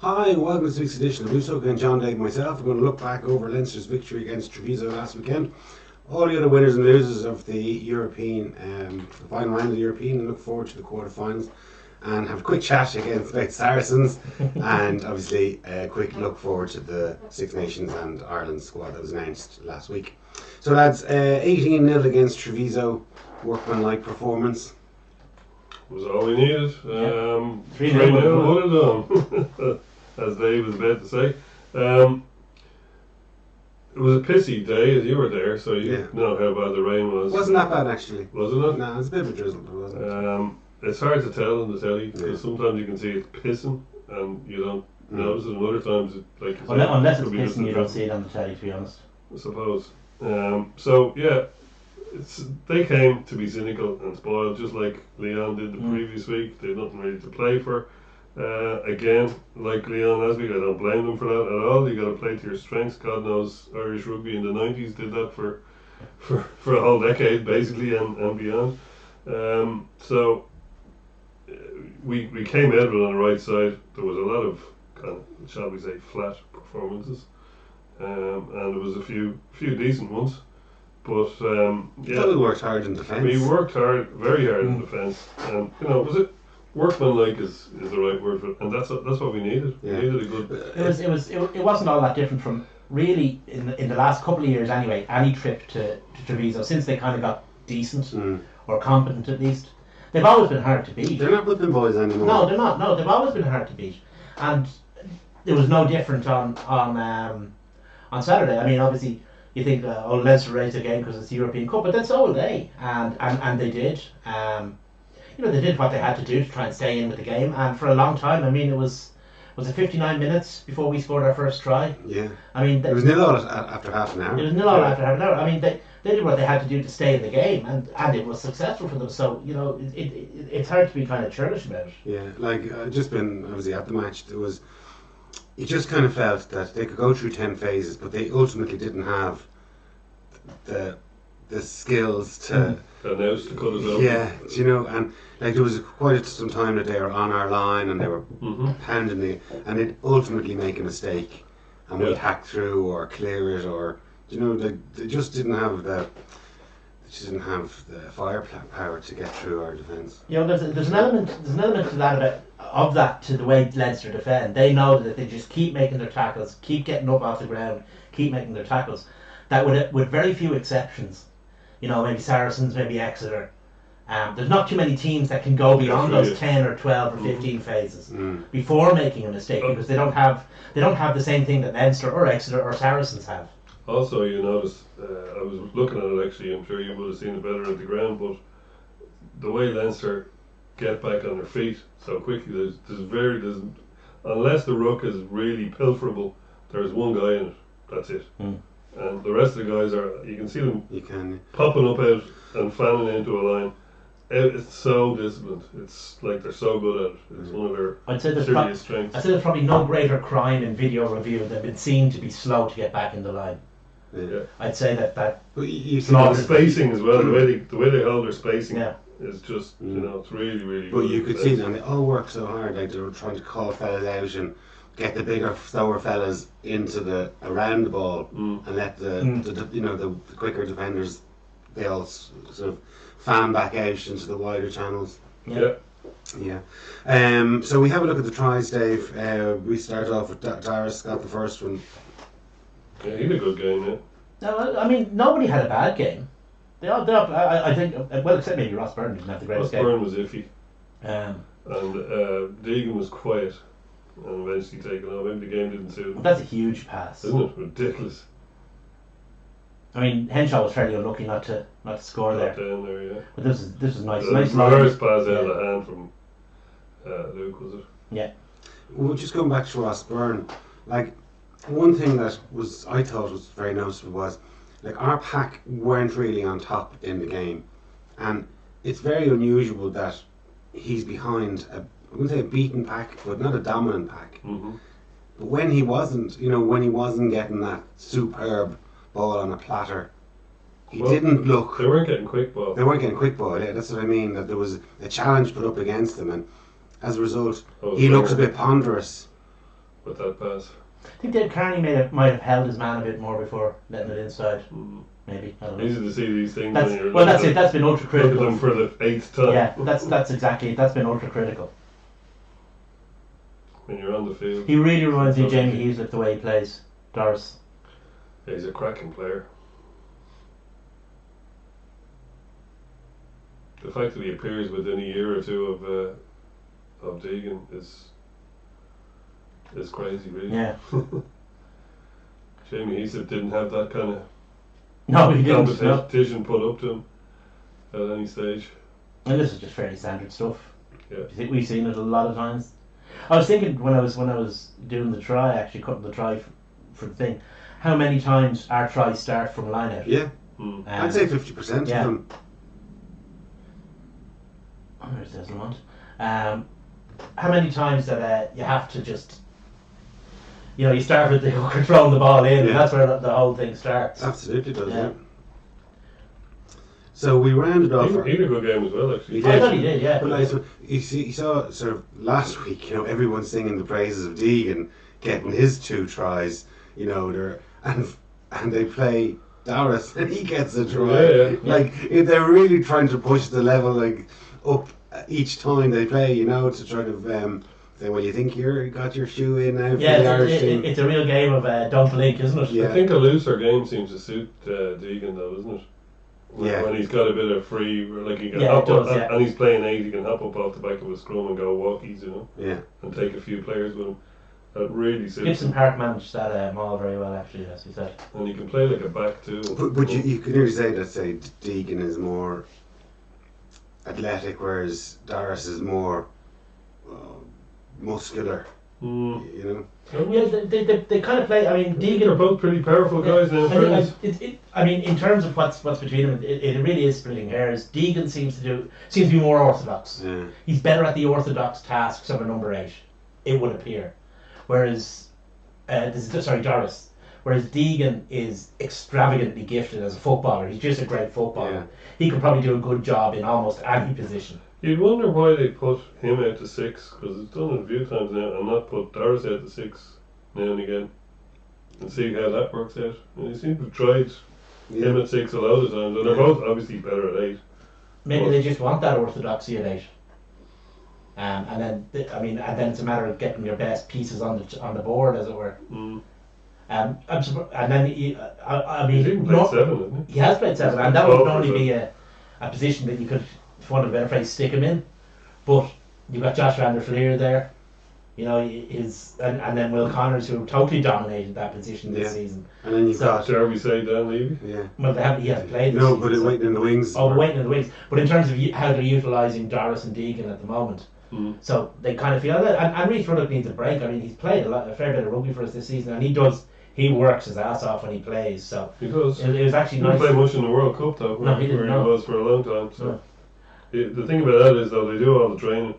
Hi, and welcome to this week's edition of Blue Soca and John Day and myself. We're going to look back over Leinster's victory against Treviso last weekend, all the other winners and losers of the European, the final round of the European, and look forward to the quarterfinals, and have a quick chat against about Saracens, and obviously a quick look forward to the Six Nations and Ireland squad that was announced last week. So lads, 18-0 against Treviso, workmanlike performance. Was all we needed. 3-0 would have done, as Dave was about to say. It was a pissy day, as you were there, so you know how bad the rain was. Wasn't that bad actually. Wasn't it? No, it was a bit of a drizzle, but wasn't it? It's hard to tell on the telly, because sometimes you can see it pissing, and you don't notice it, and other times, unless it's pissing, you don't see it on the telly, to be honest. I suppose. So, yeah. They came to be cynical and spoiled, just like Leon did the previous week. They had nothing really to play for. Again, like Leon last week, I don't blame them for that at all. You got to play to your strengths. God knows Irish rugby in the 90s did that for a whole decade, basically, and beyond. So we came out of it on the right side. There was a lot of kind of, shall we say, flat performances, and there was a few decent ones. But yeah, we worked hard in defence. We worked hard, very hard in defence, and was it workmanlike is the right word for it, and that's what we needed. Yeah. We needed a good. It wasn't all that different from really in the last couple of years anyway. Any trip to Treviso since they kind of got decent or competent at least. They've always been hard to beat. They're not whipping boys anymore. No, they're not. No, they've always been hard to beat, and it was no different on Saturday. I mean, obviously. You think, Leinster raised a game because it's the European Cup, but then so will they, and they did. They did what they had to do to try and stay in with the game, and for a long time, I mean, it was it 59 minutes before we scored our first try? Yeah. I mean, it was nil all after half an hour. It was nil all after half an hour. I mean, they did what they had to do to stay in the game, and it was successful for them. So it's hard to be kind of churlish about it. Yeah, like just been obviously at the match, there was. You just kind of felt that they could go through 10 phases, but they ultimately didn't have the skills to. The nose to cut us open. Yeah, and like there was quite some time that they were on our line and they were pounding the, and they'd ultimately make a mistake, and we'd hack through or clear it, or they just didn't have the. She didn't have the firepower to get through our defence. There's an element to that to the way Leinster defend. They know that if they just keep making their tackles, keep getting up off the ground, keep making their tackles, that with very few exceptions, maybe Saracens, maybe Exeter, there's not too many teams that can go beyond those 10 or 12 or 15 phases before making a mistake, because they don't have the same thing that Leinster or Exeter or Saracens have. Also, you notice, I was looking at it actually, I'm sure you would have seen it better at the ground, but the way Leinster get back on their feet so quickly, there's unless the ruck is really pilferable, there's one guy in it, that's it. And the rest of the guys you can see them popping up out and fanning into a line. It's so disciplined. It's like they're so good at it. It's one of their serious strengths. I'd say there's probably no greater crime in video review than being seen to be slow to get back in the line. Yeah. I'd say that you the spacing as well, the way they hold their spacing is just it's really, really but good. you could see them, they all work so hard, like they were trying to call fellas out and get the bigger, slower fellas around the ball and let the quicker defenders, they all sort of fan back out into the wider channels. Yeah. So we have a look at the tries, Dave. We start off with Darius got the first one. Yeah, he had a good game, yeah. No, I mean, nobody had a bad game. I think, well, except maybe Ross Byrne didn't have the greatest game. Ross Byrne was iffy. And Deegan was quiet and eventually taken off. Maybe the game didn't suit him. That's a huge pass. Isn't it? Ridiculous. I mean, Henshaw was fairly unlucky not to score there. Down there, yeah. But this is nice. Nice reverse pass out of the hand from Luke, was it? Yeah. Well, just going back to Ross Byrne, like one thing that I thought was very noticeable was like our pack weren't really on top in the game, and it's very unusual that he's behind I wouldn't say a beaten pack, but not a dominant pack. But when he wasn't getting that superb ball on a platter, he didn't look. They weren't getting quick ball. Yeah, that's what I mean. That there was a challenge put up against them, and as a result, he looks a bit ponderous. with that pass. I think Dave Carney might have held his man a bit more before letting it inside. Maybe, I don't know. Easy to see these things. That's, when you're well, that's looking it. That's been ultra at them critical. for the 8th time. Yeah, that's exactly it. That's been ultra critical. When you're on the field. He really reminds me of That's Jamie Heaslip the way he plays. Doris. Yeah, he's a cracking player. The fact that he appears within a year or two of Deegan is crazy, really. Yeah. Jamie Heaslip didn't have that kind of No, he didn't. No. competition put up to him at any stage. And this is just fairly standard stuff. Yeah. I think we've seen it a lot of times. I was thinking when I was doing the try, actually cutting the try for the thing, how many times our tries start from line out. Yeah, I'd I'd say 50% yeah. of them. Oh, there's Desmond. How many times that you have to just, you start with the hooker throwing the ball in, Yeah. and that's where the whole thing starts. Absolutely does, Yeah. yeah. So we rounded off. He had a good game as well, actually. He I did. thought he did, yeah. But like, so you saw sort of last week, everyone singing the praises of Deegan getting his 2 tries, and they play Dowris and he gets a try. Yeah. Like if they're really trying to push the level like up each time they play, to try to say, well, you think you got your shoe in now for Yeah, the Irish team. it's a real game of don't blink, isn't it? Yeah. I think a looser game seems to suit Deegan, though, isn't it? When he's got a bit of free, like he can Yeah, hop it does, up, yeah. and he's playing 8, he can hop up off the back of a scrum and go walkies, Yeah. and take a few players with him. That really suits Gibson him. Park managed that mall very well, actually, as we said. And he can play like a back too. But you could nearly say that Deegan is more athletic, whereas Dowris is more muscular. Yeah, they kind of play. I mean, They're Deegan. both pretty powerful guys now. in fairness. I mean, in terms of what's between them, it really is splitting hairs. Deegan seems to be more orthodox. Yeah. He's better at the orthodox tasks of a number 8, it would appear. Whereas, Doris. Whereas Deegan is extravagantly gifted as a footballer. He's just a great footballer. Yeah. He could probably do a good job in almost any position. You'd wonder why they put him out to 6, because it's done it a few times now, and not put Dowris out to 6 now and again, and see how that works out. And they seem to have tried him at 6 a lot of times, and they're both obviously better at 8. Maybe they just want that orthodoxy at 8. And then it's a matter of getting your best pieces on the board, as it were. I'm and then He's even played 7, hasn't he? He has played 7, and that would normally be a position that you could, for want of a better phrase, stick him in. But you've got Josh Van der Fleer there, and then Will Connors, who totally dominated that position this season. And then you've got Derby say Dan Levy. yeah. Well, he hasn't played this No, season, but it's so- waiting in the wings. Oh, waiting in the wings. But in terms of how they're utilising Doris and Deegan at the moment, so they kind of feel that. And Reece Ruddock needs a break. I mean, he's played a fair bit of rugby for us this season, and he works his ass off when he plays. So He does. it was actually He didn't nice. play much in the World Cup though, No, he didn't, where no. he was for a long time. So the thing about that is though, they do all the training.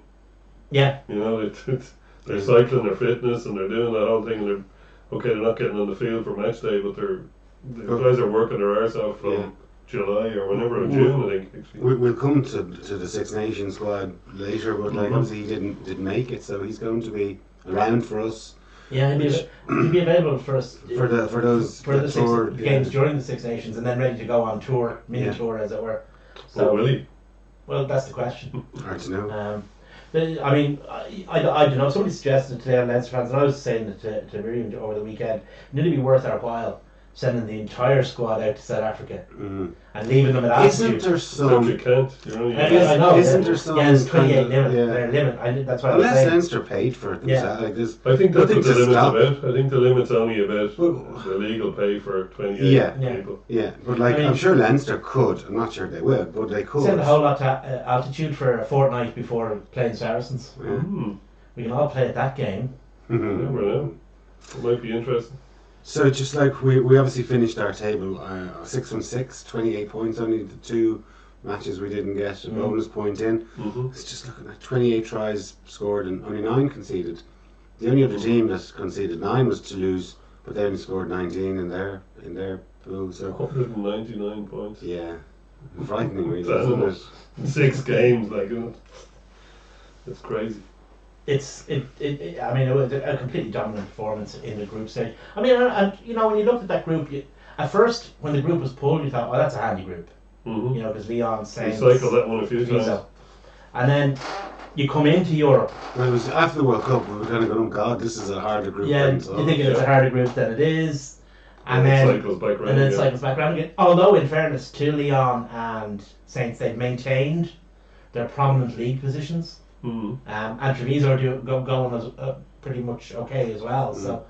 Yeah, They're cycling their fitness and they're doing that whole thing. They're not getting on the field for match day, but the guys are working their arse off from July or whenever in June, I think. Actually. We'll come to the Six Nations squad later, but obviously he didn't make it, so he's going to be around for us yeah, he'd be available for us for those for the tour games during the Six Nations, and then ready to go on tour, mini tour, as it were. So will he? Well, that's the question. Hard to know. I mean, I don't know. Somebody suggested today on Leinster Fans, and I was saying it to Miriam over the weekend. It'd be worth our while sending the entire squad out to South Africa and leaving them at Isn't altitude. there Except some? you can't. You're only I know. Isn't there some? Yeah, it's 28 kind of- limit. yeah. Their limit. That's what I was Unless saying. Leinster paid for it themselves, like this. I think that's Nothing what the to limit's stop. about. I think the limit's only about Well, the legal pay for 28 Yeah. people. Yeah, but like I mean- I'm sure Leinster could. I'm not sure they will, but they could. Send a whole lot to altitude for a fortnight before playing Saracens. Yeah. We can all play at that game. You never know. It might be interesting. So just like we obviously finished our table 6 from 6, 28 points. Only the 2 matches we didn't get a bonus point in. It's just looking at 28 tries scored and only 9 conceded. The only other team that conceded 9 was Toulouse, but they only scored 19 in their pool. So 199 points. yeah, frightening really, That's isn't it? almost 6 games, like, isn't it? It's crazy. I mean, it was a completely dominant performance in the group stage. I mean, and you know, when you looked at that group, at first when the group was pulled, you thought, oh, that's a handy group. Mm-hmm. You know, because Leon, We Saints, cycled that one a few times. Treviso. And then you come into Europe. Well, it was after the World Cup, we were kind of going, oh God, this is a harder group. Yeah, than you so. think it's a harder group than it is. And then cycles back round and then again. cycles back around again. Although, in fairness to Leon and Saints, they've maintained their prominent league positions. Mm-hmm. And Treviso are going as pretty much okay as well. So,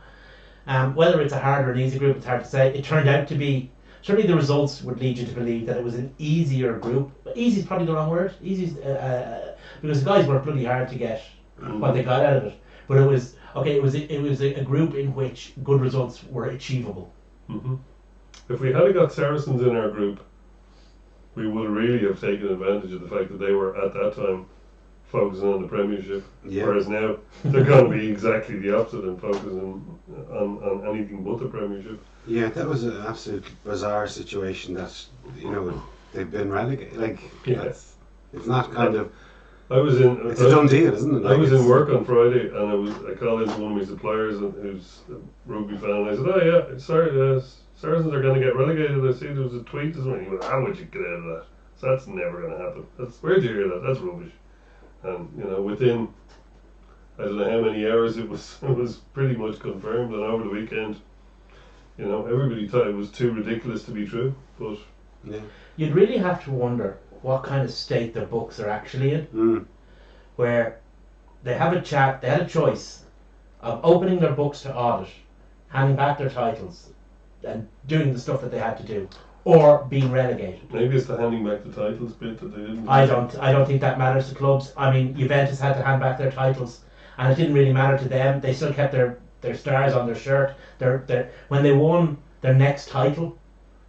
whether it's a hard or an easy group, it's hard to say. It turned out to be, certainly the results would lead you to believe that it was an easier group. Easy is probably the wrong word. Easy because the guys worked bloody hard to get what they got out of it. But it was okay. It was a group in which good results were achievable. Mm-hmm. If we had got Saracens in our group, we would really have taken advantage of the fact that they were at that time focusing on the Premiership, whereas now they're going to be exactly the opposite and focusing on anything but the Premiership. Yeah, that was an absolute bizarre situation that, you know, they've been relegated. Like, it's not kind of... It's a done deal, isn't it? Like, I was in work on Friday and I called into one of my suppliers who's a rugby fan, and I said, oh yeah, sorry, Saracens are going to get relegated. I see there was a tweet this morning. He went, how would you get out of that? So that's never going to happen. Where'd you hear that? That's rubbish. And you know, within I don't know how many hours it was pretty much confirmed. And over the weekend, you know, everybody thought it was too ridiculous to be true. But you'd really have to wonder what kind of state their books are actually in, where they have a chat. They had a choice of opening their books to audit, handing back their titles, and doing the stuff that they had to do, or being relegated. Maybe it's the handing back the titles bit that they didn't. I don't think that matters to clubs. I mean, Juventus had to hand back their titles, and it didn't really matter to them. They still kept their stars on their shirt. When they won their next title,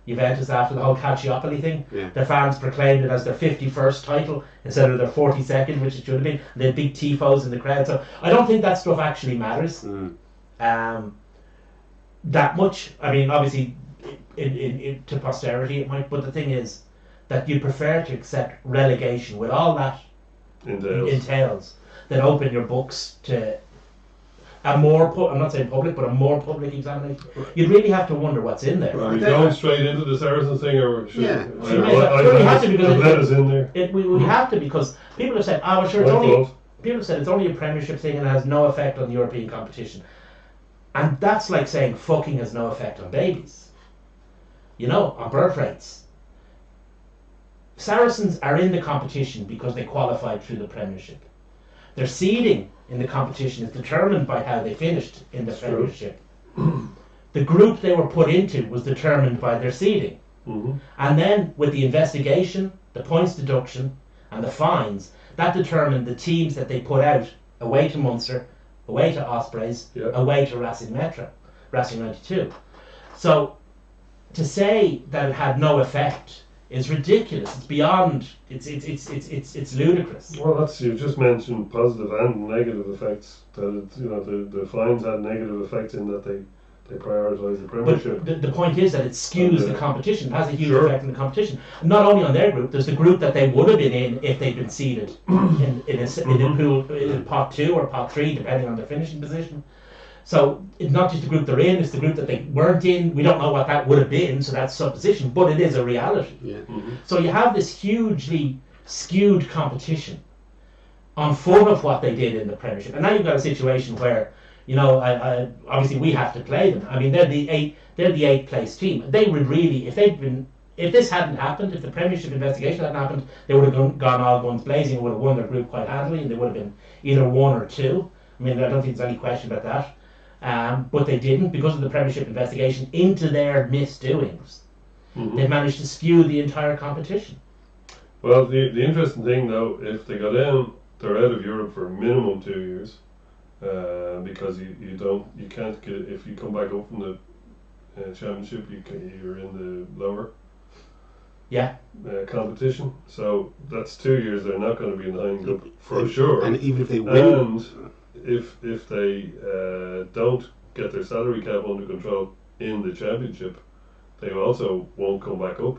Juventus, after the whole Calciopoli thing, their fans proclaimed it as their 51st title instead of their 42nd, which it should have been. They had big tifos in the crowd. So I don't think that stuff actually matters that much. I mean, obviously, to posterity it might, but the thing is that you prefer to accept relegation with all that entails than open your books to a more I'm not saying public, but a more public examination. You'd really have to wonder what's in there. Are we going straight into the Saracens thing, or should we have to, because let us in there? We have to, because people have said, oh, well, sure, people have said it's only a Premiership thing and it has no effect on the European competition. And that's like saying fucking has no effect on babies. You know, on birth rates. Saracens are in the competition because they qualified through the Premiership. Their seeding in the competition is determined by how they finished in the Premiership. The group they were put into was determined by their seeding. And then with the investigation, the points deduction and the fines, that determined the teams that they put out away to Munster, away to Ospreys, away to Racing 92. So to say that it had no effect is ridiculous. It's beyond. It's ludicrous. Well, you just mentioned positive and negative effects. That the fines had negative effects in that they prioritise the Premiership. But the point is that it skews the competition. It has a huge effect on the competition. Not only on their group. There's the group that they would have been in if they'd been seeded in a pool in pot 2 or pot 3, depending on their finishing position. So it's not just the group they're in, it's the group that they weren't in. We don't know what that would have been, so that's supposition, but it is a reality. So you have this hugely skewed competition on foot of what they did in the Premiership. And now you've got a situation where, you know, obviously we have to play them. I mean, they're the 8th place team. They would really, if this hadn't happened, if the Premiership investigation hadn't happened, they would have gone all guns blazing, would have won their group quite handily, and they would have been either 1 or 2. I mean, I don't think there's any question about that. But they didn't, because of the Premiership investigation into their misdoings. They managed to skew the entire competition. Well, the interesting thing though, if they go down, they're out of Europe for a minimum 2 years, because you can't get, if you come back up from the Championship, you're in the lower competition. So that's 2 years they're not going to be in the Heineken Cup for sure. And even if they win, if they don't get their salary cap under control in the Championship, they also won't come back up.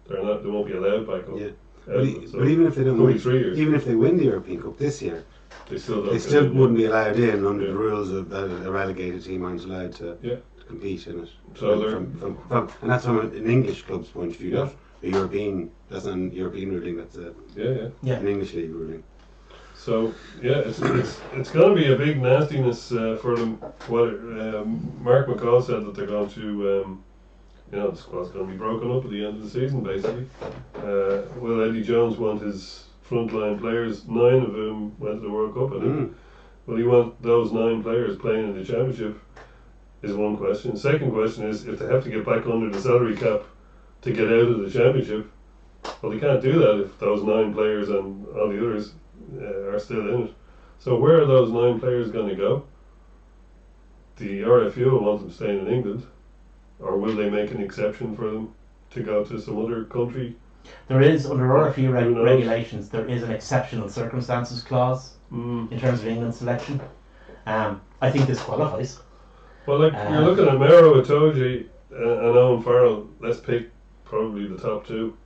They won't be allowed back up. But, but even if they don't could be win, 3 years. even if they win the European Cup this year, They still don't. they still get it, wouldn't be allowed in under Yeah. the rules of that a relegated team aren't allowed to Yeah. compete in it. So they're- And that's from an English club's point of view, Yeah. not a European. That's not an European ruling. That's Yeah. an English league ruling. So yeah, it's going to be a big nastiness for them. What Mark McCall said that they're going to, the squad's going to be broken up at the end of the season, basically. Will Eddie Jones want his frontline players? 9 of whom went to the World Cup, I think. Will he want those 9 players playing in the Championship? Is one question. Second question is if they have to get back under the salary cap to get out of the Championship. Well, they can't do that if those 9 players and all the others are still in it. So where are those 9 players going to go? The RFU will want them staying in England, or will they make an exception for them to go to some other country? There is, under RFU Who knows? regulations, there is an exceptional circumstances clause in terms of England selection. I think this qualifies. Well, like you're looking at Mero Itoje and Owen Farrell. Let's pick probably the top 2.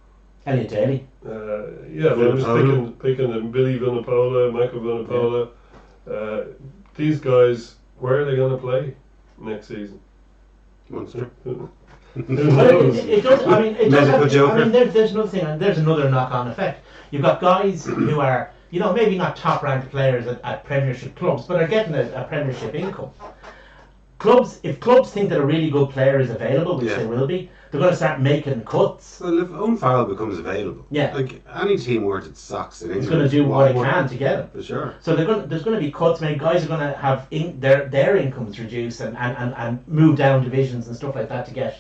Elliot Daly. Yeah, but I was picking Billy Vunipola, Michael Vunipola. These guys, where are they going to play next season? Munster. Who But knows? it does. I mean, it does Medical have, joker. I mean, there's another thing. There's another knock-on effect. You've got guys who are, maybe not top-ranked players at Premiership clubs, but are getting a Premiership income. If clubs think that a really good player is available, which Yeah. they will be, they're going to start making cuts. Well, if Owen Farrell becomes available, Yeah. like any team worth its socks in England, He's going to do what he can to get him. for sure. So there's going to be cuts made. Guys are going to have their incomes reduced and move down divisions and stuff like that to get.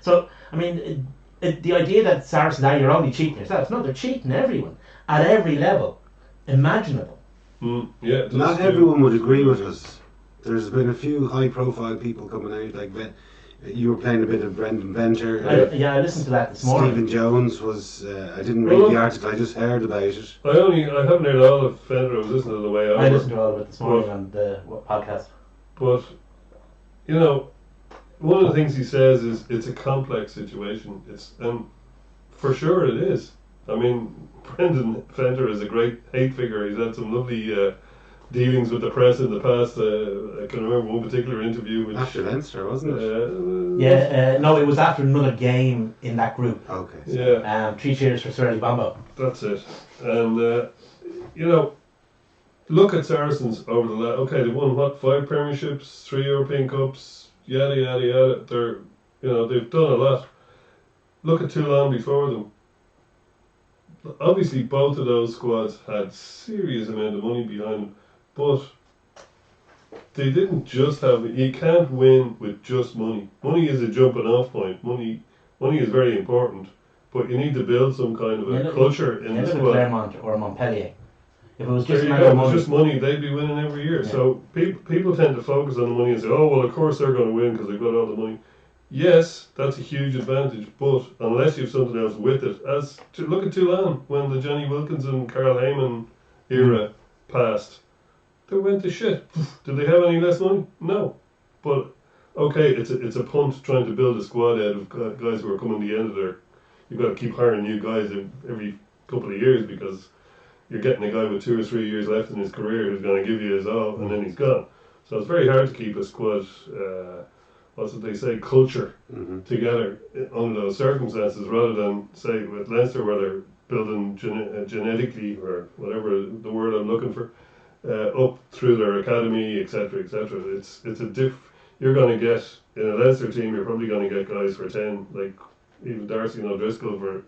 So I mean, the idea that Saracens you're only cheating yourselves. No, they're cheating everyone at every level imaginable. Yeah, Not everyone would agree with us. There's been a few high-profile people coming out, like you were playing a bit of Brendan Venter. I listened to that this morning. Stephen Jones was. I didn't read the article. I just heard about it. I haven't heard all of Fender. I was listening to the way over. I listened to all of it this morning on the podcast. But one of the things he says is it's a complex situation. And for sure it is. I mean, Brendan Fender is a great hate figure. He's had some lovely dealings with the press in the past. I can remember one particular interview which After Leinster, wasn't it? No, it was after another game in that group. Okay. Yeah, 3 cheers for Sir Eddie Bombo. that's it. And look at Saracens over the last. Okay, they won 5 Premierships, 3 European Cups, yada yada yada. They've done a lot. Look at Toulon before them. Obviously, both of those squads had serious amount of money behind them, but they didn't just have. You can't win with just money. Money is a jumping off point. Money is very important, but you need to build some kind of a culture in the Look at squad. Clermont or Montpellier. If it was There just you a matter of go. If money, it's just money, they'd be winning every year. Yeah. So people tend to focus on the money and say, "Oh well, of course they're going to win because they've got all the money." Yes, that's a huge advantage, but unless you have something else with it, look at Toulon when the Johnny Wilkinson, Carl Heyman era passed, they went to shit. Did they have any less money? No, but okay, it's a punt trying to build a squad out of guys who are coming to the end of their. You've got to keep hiring new guys every couple of years because you're getting a guy with 2 or 3 years left in his career who's going to give you his all, and then he's gone. So it's very hard to keep a squad. What's it they say? Culture together under those circumstances, rather than say with Leinster where they're building genetically or whatever the word I'm looking for up through their academy, etc., etc. It's a You're going to get in a Leinster team. You're probably going to get guys for 10, like even Darcy and O'Driscoll for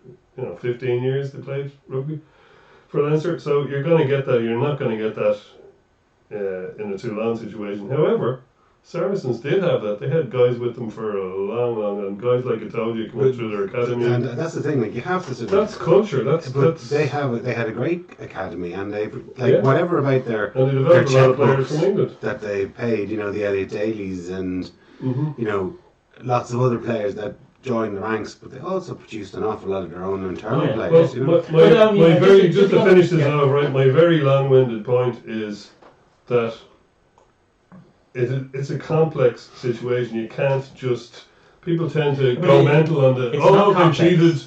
15 years they played rugby for Leinster. So you're going to get that. You're not going to get that in a Toulon situation. However, Saracens did have that. They had guys with them for a long, and guys like Itoje coming through their academy. And that's the thing. Like you have to sort of. That's culture. But they had a great academy, and they whatever about their and they developed a lot of players checkbooks from England that they paid. The Elliot Dailies and lots of other players that joined the ranks, but they also produced an awful lot of their own internal players. Well, Just just to finish this yeah. off, right? My very long-winded point is that it's a complex situation. You can't just. People tend to go mental on the. It's Oh, not they complex. cheated,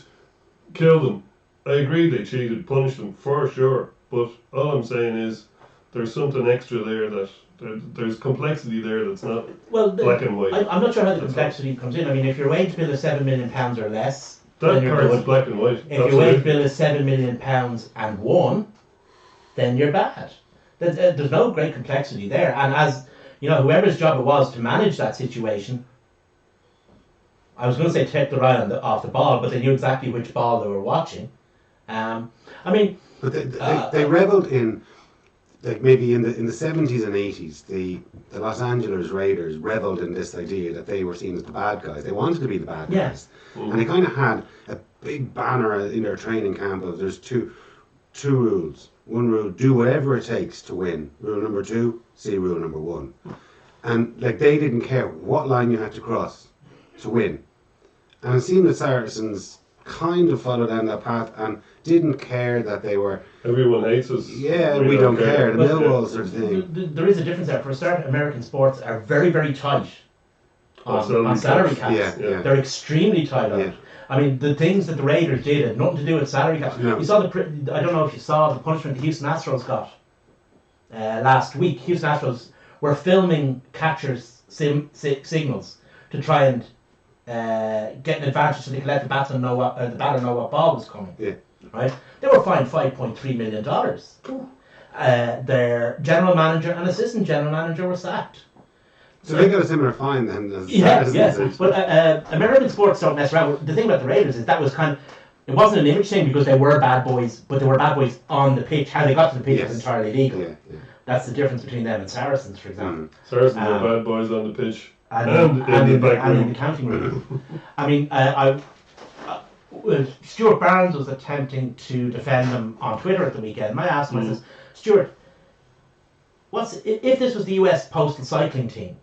kill them. I agree they cheated, punish them for sure. But all I'm saying is there's something extra there that there's complexity there that's not Well, black and white. I'm not sure how the That's complexity comes in. I mean, if you're willing to bill a £7 million or less, That then you're part's good. black and white. If you're willing to Absolutely. bill a £7 million and one, then you're bad. There's no great complexity there. And as you know, whoever's job it was to manage that situation, I was going to say take the eye off the ball, but they knew exactly which ball they were watching. I mean, But they reveled in, like maybe in the 70s and 80s, the Los Angeles Raiders reveled in this idea that they were seen as the bad guys. They wanted to be the bad Yeah. guys, and they kind of had a big banner in their training camp of there's two rules. One rule: do whatever it takes to win. Rule number 2: see rule number 1. And like they didn't care what line you had to cross to win. And it seemed that Saracens kind of followed down that path and didn't care that they were, Everyone hates us. yeah, we don't care, the But- Millwall sort of thing. there is a difference there. For a start, American sports are very, very tight on salary caps. Yeah. They're extremely tight on Yeah. it. I mean, the things that the Raiders did had nothing to do with salary caps. No. You saw I don't know if you saw the punishment the Houston Astros got last week. Houston Astros were filming catchers' signals to try and get an advantage so they could let the batter know what ball was coming. Yeah. Right? They were fined $5.3 million. Their general manager and assistant general manager were sacked. So they got a similar fine then as Yeah, Saracens yeah. did. But American sports don't mess around. The thing about the Raiders is that was it wasn't an image thing because they were bad boys, but they were bad boys on the pitch. How they got to the pitch was Yes. entirely legal. Yeah. That's the difference between them and Saracens, for example. Saracens are Um, bad boys on the pitch. And, And in the back and in room. the counting room. I mean, Stuart Barnes was attempting to defend them on Twitter at the weekend. And I asked him, I says, Stuart, if this was the US postal cycling team,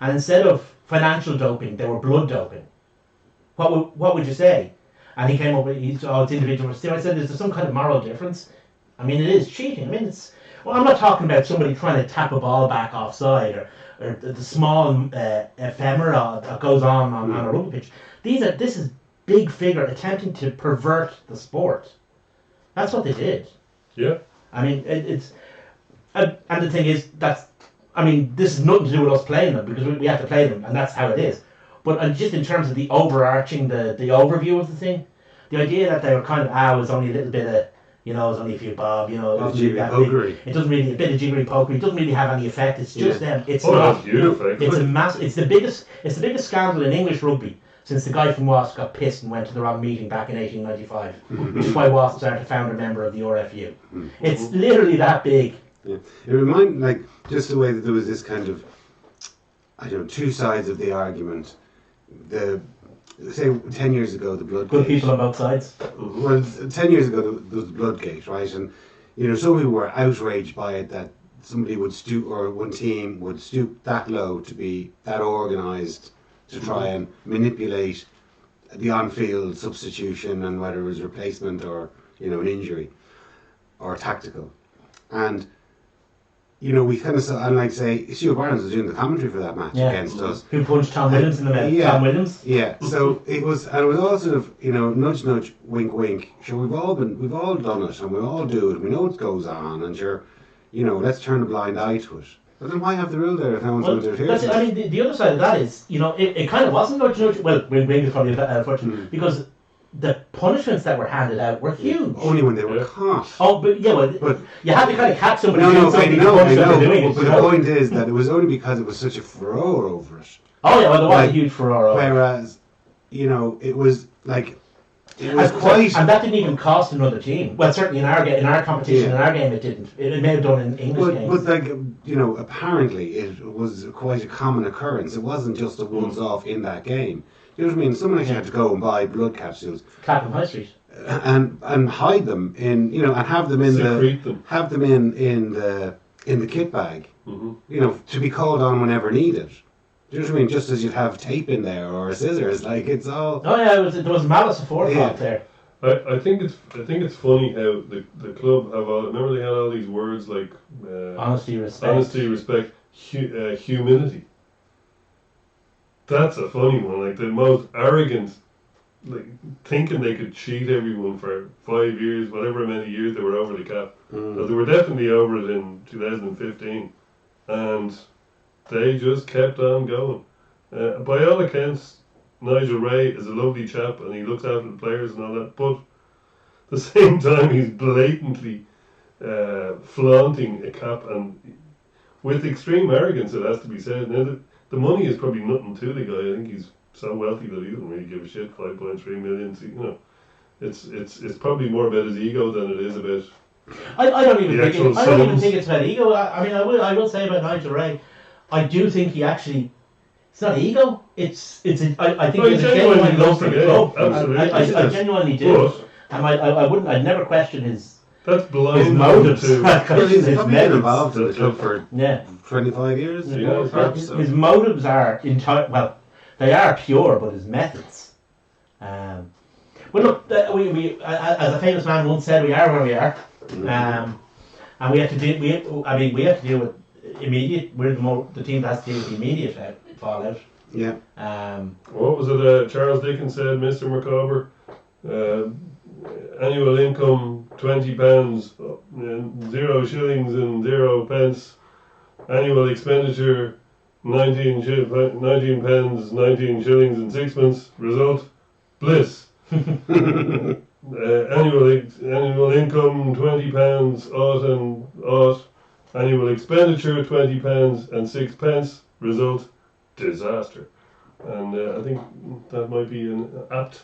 and instead of financial doping, they were blood doping, what would you say? And he came up with, it's individual. I said, is there some kind of moral difference? I mean, it is cheating. I mean, well, I'm not talking about somebody trying to tap a ball back offside or the small ephemera that goes on a rugby pitch. This is big figure attempting to pervert the sport. That's what they did. Yeah. I mean, and the thing is, this is nothing to do with us playing them because we have to play them, and that's how it is. But just in terms of the overarching, the overview of the thing, the idea that they were kind of, it was only a little bit of, it was only a few bob, it doesn't really have Jiggery-pokery. it doesn't really, a bit of jiggery pokery, it doesn't really have any effect. It's just them. It's Oh, not. that's huge effect. It's the biggest scandal in English rugby since the guy from Wasp got pissed and went to the wrong meeting back in 1895, which is why Wasps are the founder member of the RFU. It's literally that big. Yeah. It reminded, just the way that there was this kind of, two sides of the argument. Say 10 years ago, the Bloodgate. Good people on both sides. Well, 10 years ago, there was the Bloodgate, right? And, some people were outraged by it that somebody would stoop, or one team would stoop that low to be that organised to try and manipulate the on-field substitution and whether it was replacement or, an injury or tactical. And, we kind of saw, and say, Stuart Barnes was doing the commentary for that match against us. Who punched Tom Williams in the mouth? Yeah. Tom Williams? Yeah, so it was all sort of, nudge, nudge, wink, wink. Sure, we've all done it, and we all do it. We know what goes on, and sure, let's turn a blind eye to it. But then why have the rule there if no one's Well, going to adhere that's to it. it? I mean, the other side of that is, it kind of wasn't nudge, nudge. Well, wink, wink is probably unfortunate because the punishments that were handed out were huge. Only when they were caught. Oh, but you had to kind of catch somebody doing No, I something to know, punish them for doing it. but the point is that it was only because it was such a furore over it. Oh yeah, well there was Like, a huge furore. Whereas, it was it was quite. And that didn't even cost another team. Well, certainly in our competition, in our game, it didn't. It may have done in English games. But apparently it was quite a common occurrence. It wasn't just a once-off in that game. Do you know what I mean? Someone actually had to go and buy blood capsules Clapham High Street. and hide them in, and have them in Secrete them. have them in the kit bag, to be called on whenever needed. Do you know what I mean? Just as you'd have tape in there or scissors, it's all. Oh yeah, there was malice aforethought there. I think it's funny how the club have all. Remember they had all these words like Honesty, respect. humility. That's a funny one. Like the most arrogant like thinking they could cheat everyone for 5 years, whatever many years they were over the cap. So they were definitely over it in 2015, and they just kept on going. By all accounts, Nigel Ray is a lovely chap and he looks after the players and all that, but at the same time he's blatantly flaunting a cap, and with extreme arrogance, it has to be said. Now, the money is probably nothing to the guy. I think he's so wealthy that he doesn't really give a shit. 5.3 million, you know, it's probably more about his ego than it is about. I don't even The think actual I don't even sums. think it's about ego. I mean, I will say about Nigel Ray, I do think he actually. It's not ego. I think No, he it's a genuinely genuine love loves for the the game. club. Absolutely. I genuinely do. But And I wouldn't. I'd never question his that's blind his motives. to. I'd Well, question he's his probably been methods. involved in the club for Yeah. 25 years. Yeah, you know, yeah. perhaps, so. His motives are well, they are pure, but his methods. Well, look, we as a famous man once said, we are where we are, and we have to deal. We have to deal with immediate. We're the team that has to deal with the immediate fallout. Yeah. What was it? Charles Dickens said, Mr. Macabre, annual income £20, 0 shillings and 0 pence. Annual expenditure 19 pence, 19 shillings and 6 pence. Result, bliss. Annual income £20, aught and aught. Annual expenditure £20 and 6 pence. Result, disaster. And I think that might be an apt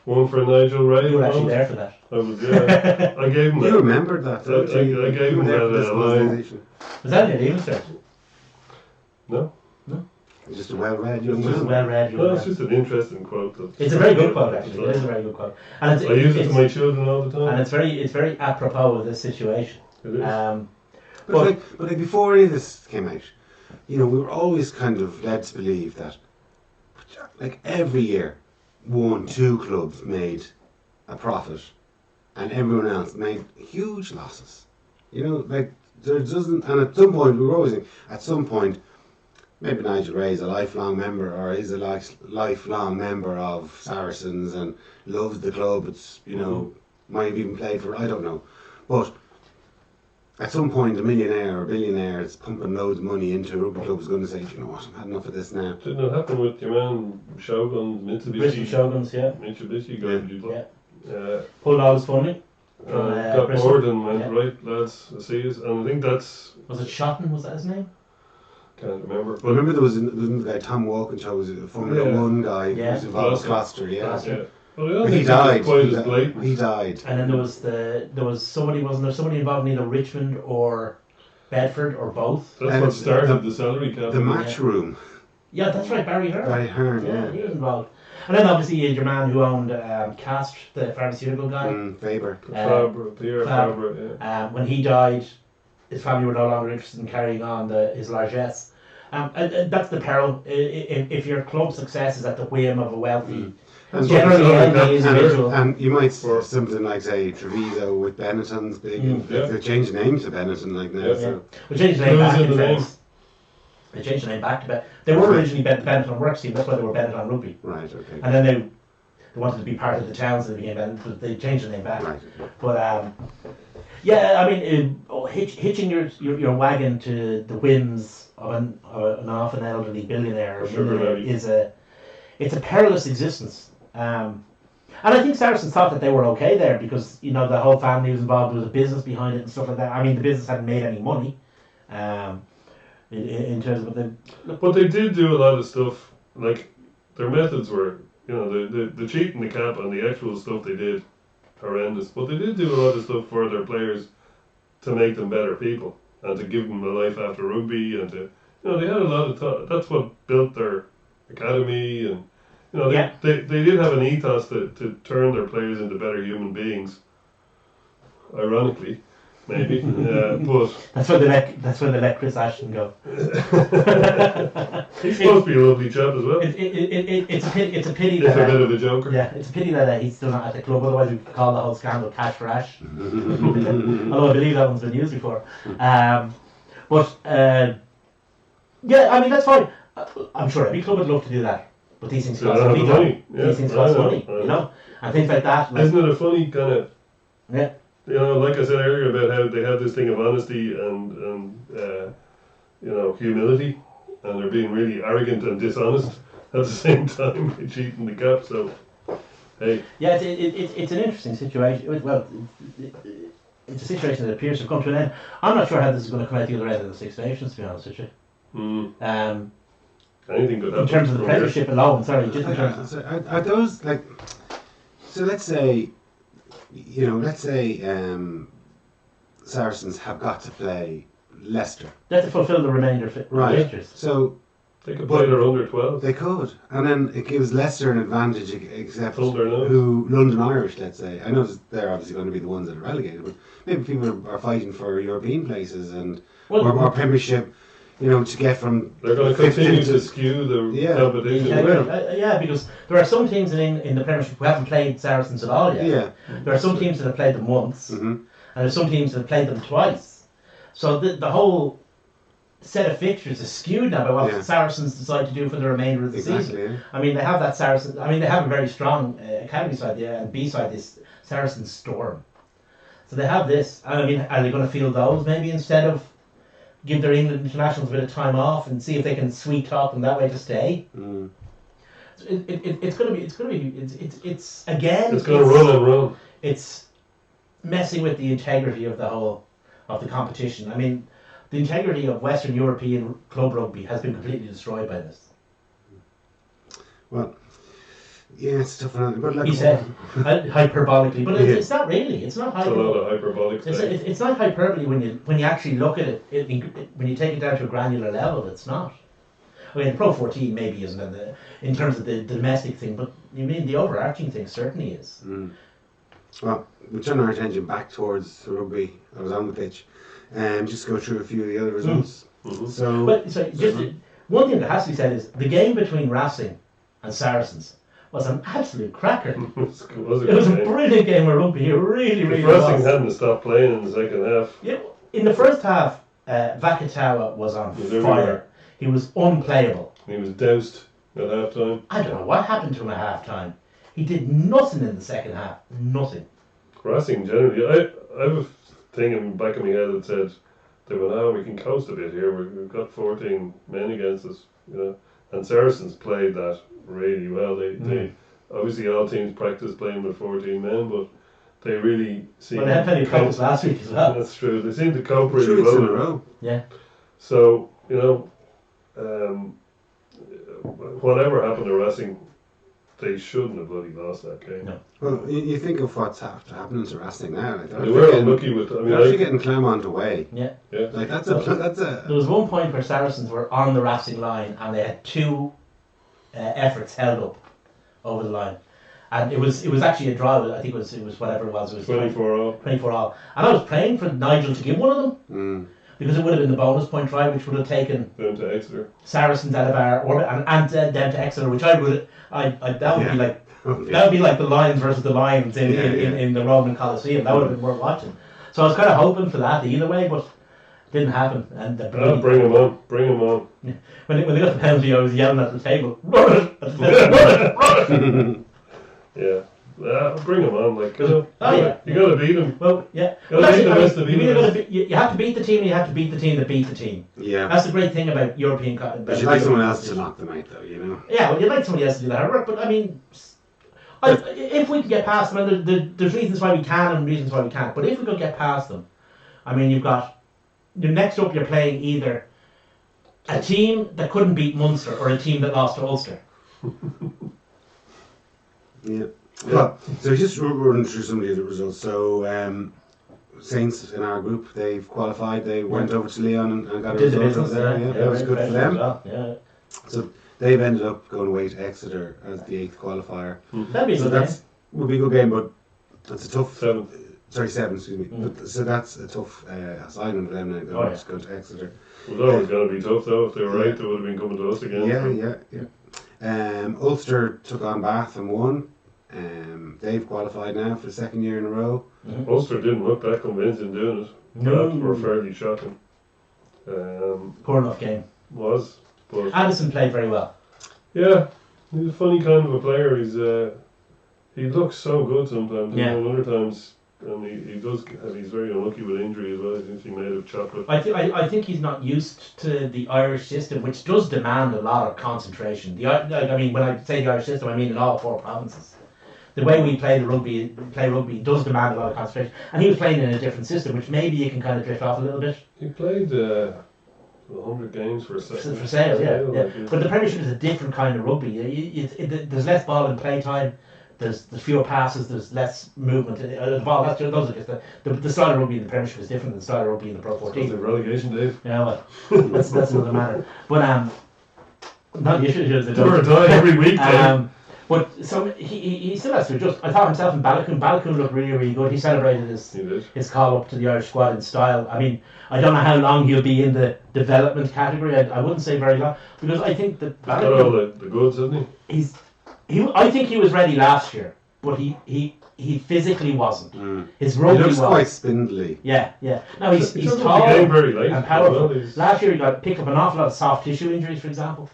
one for Nigel Ray. You were actually there for that. I was, yeah. I gave him You that. remembered that, though. I gave You were him there for that this line. organisation. Was that it, even sir? No? Just a well-read It's young just Just man. well read. No, it's just an interesting quote. It's a very good quote, actually. It is a very good quote, and I use it to my children all the and time. it's very apropos of this situation. It is. But like before any of this came out, you know, we were always kind of led to believe that, like every year, 1-2 clubs made a profit, and everyone else made huge losses. You know, like there doesn't. And at some point, we were always thinking, at some point, maybe Nigel Ray is a lifelong member, or is a lifelong member of Saracens and loves the club. It's, you know, might have even played for. I don't know, but. At some point, a millionaire or billionaire is pumping loads of money into a rugby club is going to say, you know what, I've had enough of this now. Didn't it happen with your man Shogun, Bristol Mitsubishi? Shoguns, yeah. Mitsubishi got Yeah. Pulled all his funding. From, got Bristol. bored and went, Yeah. right, lads, I see it. And I think that's, Was it Shotton? Was that his name? can't remember. But remember there was another guy, Tom Walkinshaw, was a Formula Yeah. 1 guy who Yeah. was involved with Gloucester, yeah. Gloucester. Yeah. But I don't He think died. it's quite as blatant. He died. And then there was somebody, wasn't there somebody involved in either Richmond or Bedford or both? That's And what started the- the salary cap. The match room, Yeah, that's right, Barry Hearn. Barry Hearn, Yeah, he was involved. And then obviously you had your man who owned Castre, the pharmaceutical guy. Faber. Pierre Fabre, yeah. When he died, his family were no longer interested in carrying on his largesse. And that's the peril. If your club success is at the whim of a wealthy, And generally something like healthy that. individual. And you might Or- something like, say, Treviso with Benetton's big. Yeah. They changed the name to Benetton like now. Yeah. So. We changed the name Who's back in in the name? fairness. They changed the name back to They were originally Benetton Works team, that's why they were Benetton Rugby. Right, okay. And then they wanted to be part of the town, so they became Benetton, but they changed the name back. Right, okay. But yeah, I mean, hitching your wagon to the whims of an often elderly billionaire or Sugar millionaire daddy. it's a perilous existence. And I think Saracens thought that they were okay there because, you know, the whole family was involved, there was a business behind it and stuff like that. I mean, the business hadn't made any money in terms of But they did do a lot of stuff, like, their methods were, you know, the cheating the cap and the actual stuff they did, horrendous. But they did do a lot of stuff for their players to make them better people and to give them a life after rugby and to, you know, they had a lot of thought. That's what built their academy and, you know, they did have an ethos to turn their players into better human beings. Ironically, maybe, but that's where they let Chris Ashton go. he's supposed to be a lovely chap as well. It's a pity If a that bit of a joker. yeah, it's a pity that he's still not at the club. Otherwise, we could call the whole scandal cash for Ash. Although I believe that one's been used before. But yeah, I mean that's fine. I'm sure every club would love to do that. but these things They cost don't have money. the money. Yeah, These things I cost know, money, I know. you know, and things like that. Like, Isn't it a funny kind of, yeah, you know, like I said earlier about how they have this thing of honesty and you know, humility, and they're being really arrogant and dishonest at the same time by cheating the cap. So, hey, yeah, it's an interesting situation. Well, it's a situation that appears to have come to an end. I'm not sure how this is going to come out the other end of the Six Nations, to be honest with you. anything could happen. In terms of the from here. Premiership alone, sorry, just in terms of... Are those like? So let's say, Saracens have got to play Leicester, They have to fulfil the remainder of right? fixtures. So They could play their under 12. they could, and then it gives Leicester an advantage, except Thunder now. who London Irish, let's say. I know they're obviously going to be the ones that are relegated, but maybe people are fighting for European places and Well, or Premiership, to get from They're going to fifth continue into- to skew the Yeah. competition. yeah, will. yeah, because there are some teams in the Premiership who haven't played Saracens at all yet. yeah. There are some teams that have played them once, hmm and there's some teams that have played them twice. So the whole set of fixtures is skewed now by what Yeah. Saracens decide to do for the remainder of the season. Exactly. Yeah. I mean, they have that Saracen. I mean, they have a very strong academy side, yeah, and B side is Saracen Storm. So they have this. I mean, are they going to field those maybe instead of give their England internationals a bit of time off and see if they can sweet talk them that way to stay? Mm. It's going to be. It's again. It's going to run and run. It's messing with the integrity of the whole of the competition. I mean, the integrity of Western European club rugby has been completely destroyed by this. Well, yeah, it's tough, but like He said hyperbolically, but Yeah. it's not really. It's not It's a lot hyperbole. of hyperbolic stuff. It's not hyperbole when you actually look at it, when you take it down to a granular level. It's not. I mean, Pro 14 maybe isn't in terms of the domestic thing, but you mean the overarching thing certainly is. Mm. Well, we turn our attention back towards the rugby. I was on the pitch, and just go through a few of the other results. Mhm. So, But so just one thing that has to be said is the game between Racing and Saracens was an absolute cracker. It was a It was a good game. brilliant game of rugby. It really, really If Racing was. hadn't stopped playing in the second half, Yeah, in the first half, Vakatawa was on Was fire. everywhere. He was unplayable. he was doused at half time. I don't know what happened to him at half time. He did nothing in the second half. Nothing. Racing generally, I have a thing in the back of my head that said, they went, we can coast a bit here. We've got 14 men against us, And Saracens played that really well. They obviously all teams practice playing with 14 men, but they really seem. But they had plenty of practice last week as well. That's true. They seem to cope really 2 weeks well. in a row. Yeah. So whatever happened to Racing, they shouldn't have bloody lost that game. No. Well, you think of what's happening to Racing now. Like, They were unlucky with. I mean, they're actually getting Clermont away. Yeah. yeah. Like that's a. There was one point where Saracens were on the Racing line and they had two efforts held up over the line, and it was actually a draw. I think it was whatever it was. It was 24 all. 24 all. And I was praying for Nigel to give one of them Mm. because it would have been the bonus point try, which would have taken Down to Exeter. Saracens out of our orbit and down to Exeter, which that would Yeah. be like Oh, that would be like the Lions versus the Lions in the Roman Coliseum. That would have been worth watching. So I was kind of hoping for that either way, but it didn't happen. And Bring him on. Bring him on. when they got the penalty, I was yelling at the table, "Run it! At the table, run it! Run it!" Yeah. Bring him on. Like, Oh, yeah. you got to beat him. Well, yeah. Gotta Well, beat the actually, best of you, either. either gotta you have to beat the team, and you have to beat the team that beat the team. Yeah. That's the great thing about European. But you'd like someone else to knock them out, though. Yeah, well, you'd like somebody else to do that hard work, but I mean, if we can get past them, and there's reasons why we can and reasons why we can't, but if we could get past them, I mean, you've got, next up you're playing either a team that couldn't beat Munster or a team that lost to Ulster. Yeah. Well, so just running through some of the other results. So, Saints in our group, they've qualified. They went over to Leon and got a Did the result business over there. Yeah, that was good for them. Well. Yeah. So they've ended up going away to Exeter as the 8th qualifier. That'd be a So good game. that's would be a good game, but that's a tough. 7. Sorry, 7. Excuse me. But, so that's a tough assignment for them now. Oh, yeah. Just going to Exeter. It was always going to be tough, though. If they were right, they would have been coming to us again. Yeah. Ulster took on Bath and won. They've qualified now for the 2nd year in a row. Ulster didn't look that convincing doing it. No. That were fairly shocking. Poor enough game. But Addison played very well. yeah, He's a funny kind of a player. He looks so good sometimes, Yeah. and other times, and he does. He's very unlucky with injury as well. He seems to be made of chocolate. I think he's not used to the Irish system, which does demand a lot of concentration. I mean, when I say the Irish system, I mean in all 4 provinces. The way we play rugby does demand a lot of concentration. And he was playing in a different system, which maybe you can kind of drift off a little bit. He played 100 games for Sale, yeah. But the Premiership is a different kind of rugby. There's less ball in play time. There's fewer passes. There's less movement. The ball. Those are just the style of rugby in the Premiership is different than the style of rugby in the Pro 14. The relegation, Dave. Yeah, well, that's another matter. But not the issue. Do or die every week, Dave. But so he still has to adjust. I thought himself in Balogun. Balogun looked really, really good. He celebrated his call up to the Irish squad in style. I mean, I don't know how long he'll be in the development category. I wouldn't say very long, because I think that He's got all the goods, hasn't he? I think he was ready last year, but he physically wasn't. His He rugby looks was quite spindly. Yeah. No, he's took tall the game very late and powerful. as well. Last year he picked up an awful lot of soft tissue injuries, for example.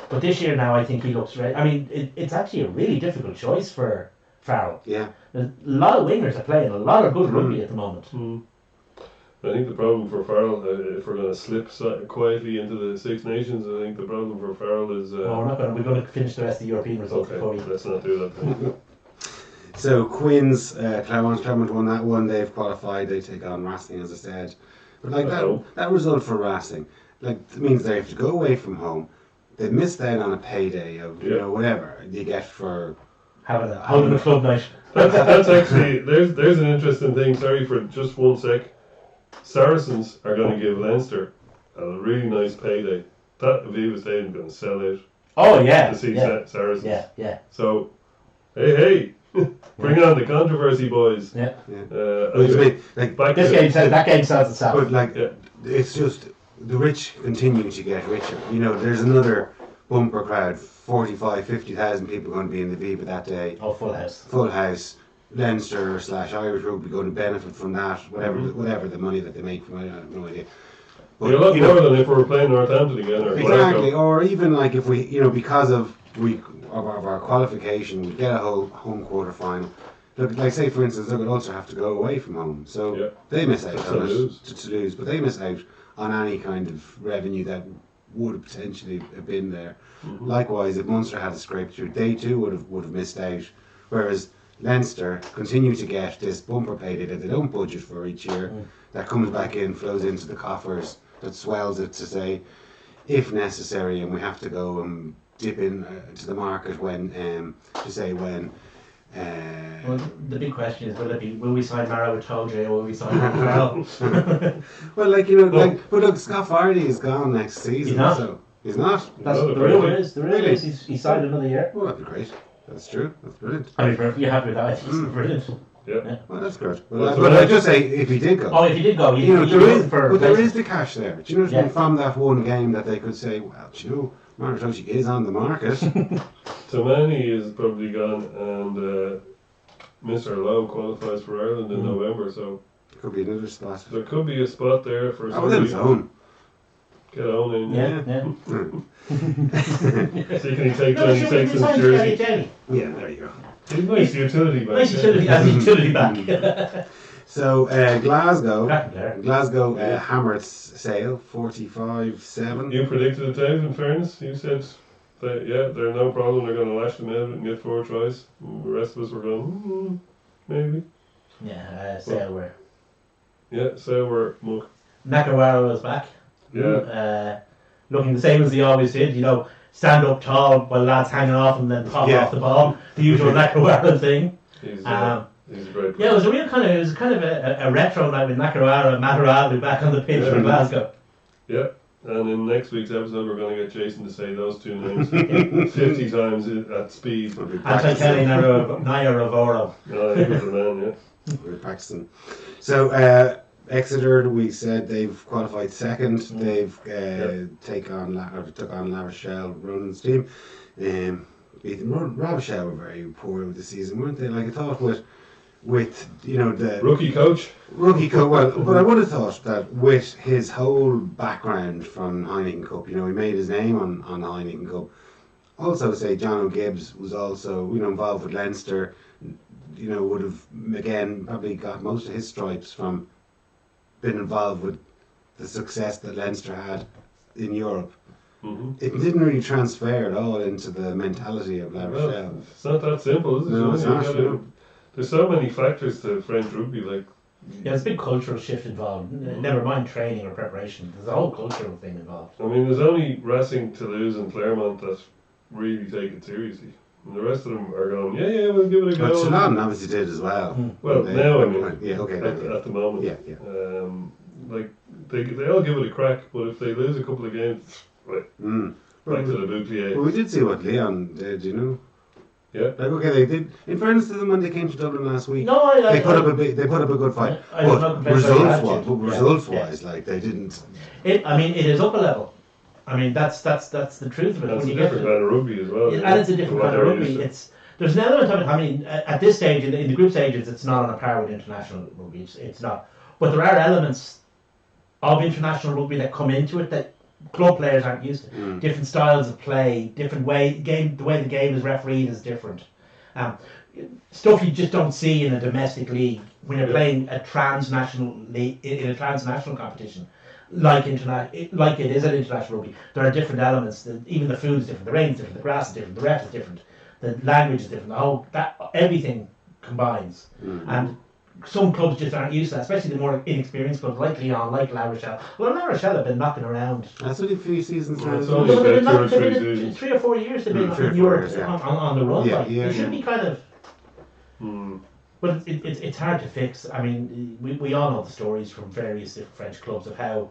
But this year now I think he looks ready. I mean, it's actually a really difficult choice for Farrell. Yeah. There's a lot of wingers are playing a lot of good rugby at the moment. I think the problem for Farrell, if we're going to slip quietly into the Six Nations, I think the problem for Farrell is... we're not going to. We're going to finish the rest of the European results before we... let's not do that then. So Quins, Claremont won that one. They've qualified. They take on Racing, as I said. But like that result for Racing, like, it means they have to go away from home. They missed out on a payday of whatever you get for holding a club night. That's actually there's an interesting thing. Sorry for just 1 sec. Saracens are going to give Leinster a really nice payday. That Aviva Stadium is going to sell out. Oh yeah, to see Saracens. Yeah. So, hey, bring on the controversy, boys. Yeah. That game sells itself. But it's just the rich continue to get richer. There's another bumper crowd, 45, 50,000 people going to be in the Viva that day. Oh, full house. Full house. Leinster / Irish rugby going to benefit from that, whatever the money that they make from it, I have no idea. But, a lot more than if we were playing Northampton again or exactly, or even like if we, because of our qualification, we get a home quarter final. Look, like say for instance, Ulster have to go away from home, so they miss out on it to lose, but they miss out on any kind of revenue that would potentially have been there. Likewise, if Munster had a scrape through, they too would have missed out. Whereas Leinster continue to get this bumper payday that they don't budget for each year, that comes back in, flows into the coffers, that swells it to say, if necessary, and we have to go and dip in to the market when. Well, the big question is, will we sign Mara with Toldre or will we sign Farrell? Well, but look, Scott Fardy is gone next season. He's not. So he's not. That's the rumour is. The rumour is he signed another year. Well, that'd be great. That's true. That's brilliant. I mean, if you're happy with that, I think it's brilliant. Yeah. Well, that's good. But I just say, if he did go. Oh, if he did go, there is the cash there. Do you know what I mean? From that one game that they could say, well, Maritoshi is on the market. Tamani is probably gone, and Mr. Lowe qualifies for Ireland in November, so could be another spot. There could be a spot there for somebody. Get on in. Yeah. So can he take 26 in jersey? Yeah, there you go. Nice utility back. Nice utility back. So Glasgow hammered Sale 45-7. You predicted it, Dave, in fairness. You said that, they're no problem, they're going to lash them out and get 4 tries. And the rest of us were going, maybe. Yeah, Sale were. Yeah, Sale were muck. Nakawara was back. Yeah. Looking the same as he always did, stand up tall while lads hanging off and then pop off the ball. The usual Nakawara thing. He's a great player. Yeah, it was kind of a retro night with Nakawara and Mataralu back on the pitch for Glasgow. Yeah, and in next week's episode we're going to get Jason to say those 2 names 50 times at speed. Antakeli Nayaravoro. No, he was the man, yeah. We're practicing. So Exeter, we said they've qualified second. They've took on La Rochelle, Ronan's team. La Rochelle were very poor with the season, weren't they? Like I thought with the rookie coach. Well, but I would have thought that with his whole background from Heineken Cup, he made his name on the Heineken Cup. also say John O'Gibbs was also, involved with Leinster. Would have again probably got most of his stripes from being involved with the success that Leinster had in Europe. Mm-hmm. It didn't really transfer at all into the mentality of La Rochelle. Well, it's not that simple, is it? No, it's not. There's so many factors to French rugby, like. Yeah, there's a big cultural shift involved. Never mind training or preparation. There's a whole cultural thing involved. I mean, there's only Racing, Toulouse, and Clermont that really take it seriously. And the rest of them are going, yeah, we'll give it a go. But Toulon obviously did as well. Well, now I mean, yeah, okay, at the moment, yeah. Like they all give it a crack, but if they lose a couple of games, right, back to the bouclier. Well, we did see what Leon did, Yeah. Like, okay, they did. In fairness to them, when they came to Dublin last week, No, they put up a good fight. But results-wise, like they didn't. It is up a level. I mean, that's the truth of it. That's when a you different kind of rugby as well. and it's a different kind of rugby. There's an element of it. I mean, at this stage in the group stages, it's not on a par with international rugby. It's not. But there are elements of international rugby that come into it that club players aren't used to. Different styles of play, different way the way the game is refereed is different. Stuff you just don't see in a domestic league when you're playing a transnational league in a transnational competition, like it is at international rugby. There are different elements. Even the food is different, the rain is different, the grass is different, the ref is different, the language is different. Everything combines, and some clubs just aren't used to that, especially the more inexperienced clubs like Lyon, like La Rochelle. Well, La Rochelle have been knocking around. That's only a few seasons now. It's only about 2 or 3 seasons. 3 or 4 years they've been 3 or in 4 Europe years, yeah. on the run. They should be kind of. But it's hard to fix. I mean, we all know the stories from various different French clubs of how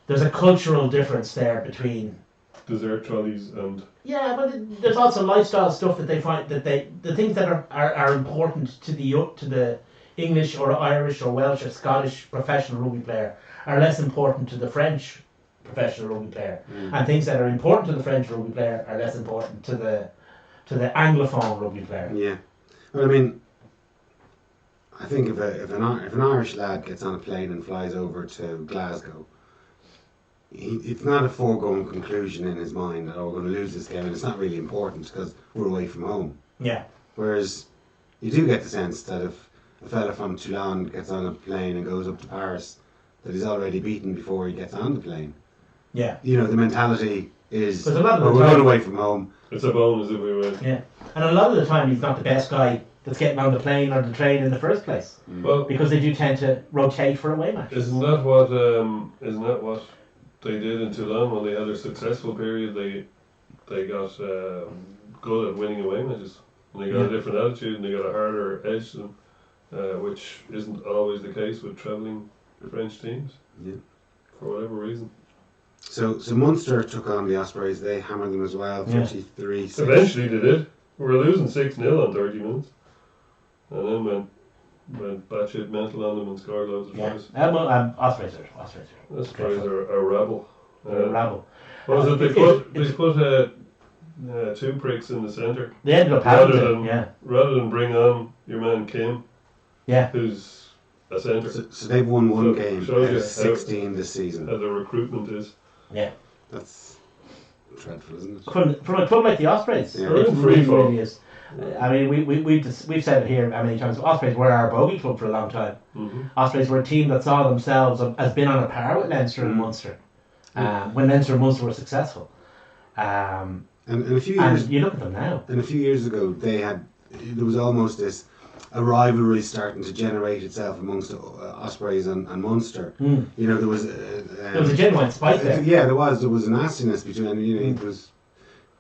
there's a cultural difference there between dessert trolleys and. Yeah, but there's also lifestyle stuff that they find that the things that are important to the English or Irish or Welsh or Scottish professional rugby player are less important to the French professional rugby player, and things that are important to the French rugby player are less important to the Anglophone rugby player. Yeah, well, I mean, I think if an Irish lad gets on a plane and flies over to Glasgow, it's not a foregone conclusion in his mind that we're going to lose this game, and it's not really important because we're away from home. Yeah. Whereas you do get the sense that if a fella from Toulon gets on a plane and goes up to Paris, that he's already beaten before he gets on the plane. Yeah. The mentality is we're going away from home. It's a bonus if we win. Yeah, and a lot of the time he's not the best guy that's getting on the plane or the train in the first place. Well, because they do tend to rotate for away matches. Isn't that what they did in Toulon when they had their successful period? They got good at winning away matches, and they got a different attitude, and they got a harder edge to them, which isn't always the case with travelling French teams. Yeah. For whatever reason. So Munster took on the Ospreys. They hammered them as well, 33-6. Eventually they did. We were losing 6-0 on 30 minutes, and then went batshit mental on them and scored loads of tries. Ospreys. Ospreys are a rabble. They're a rabble. What was it? They put 2 pricks in the centre. They ended up having rather than bring on your man Kim, who's a centre. So they've won one game out of 16 how, this season. How the recruitment is. Yeah. That's dreadful, isn't it? From a club like the Ospreys, yeah. it really is. I mean, we've said it here how many times. Ospreys were our bogey club for a long time. Ospreys were a team that saw themselves as being on a par with Leinster and Munster when Leinster and Munster were successful. And a few years, and you look at them now. And a few years ago, there was almost a rivalry starting to generate itself amongst Ospreys and Munster. There was a genuine spike there. Yeah, there was a nastiness between. It was.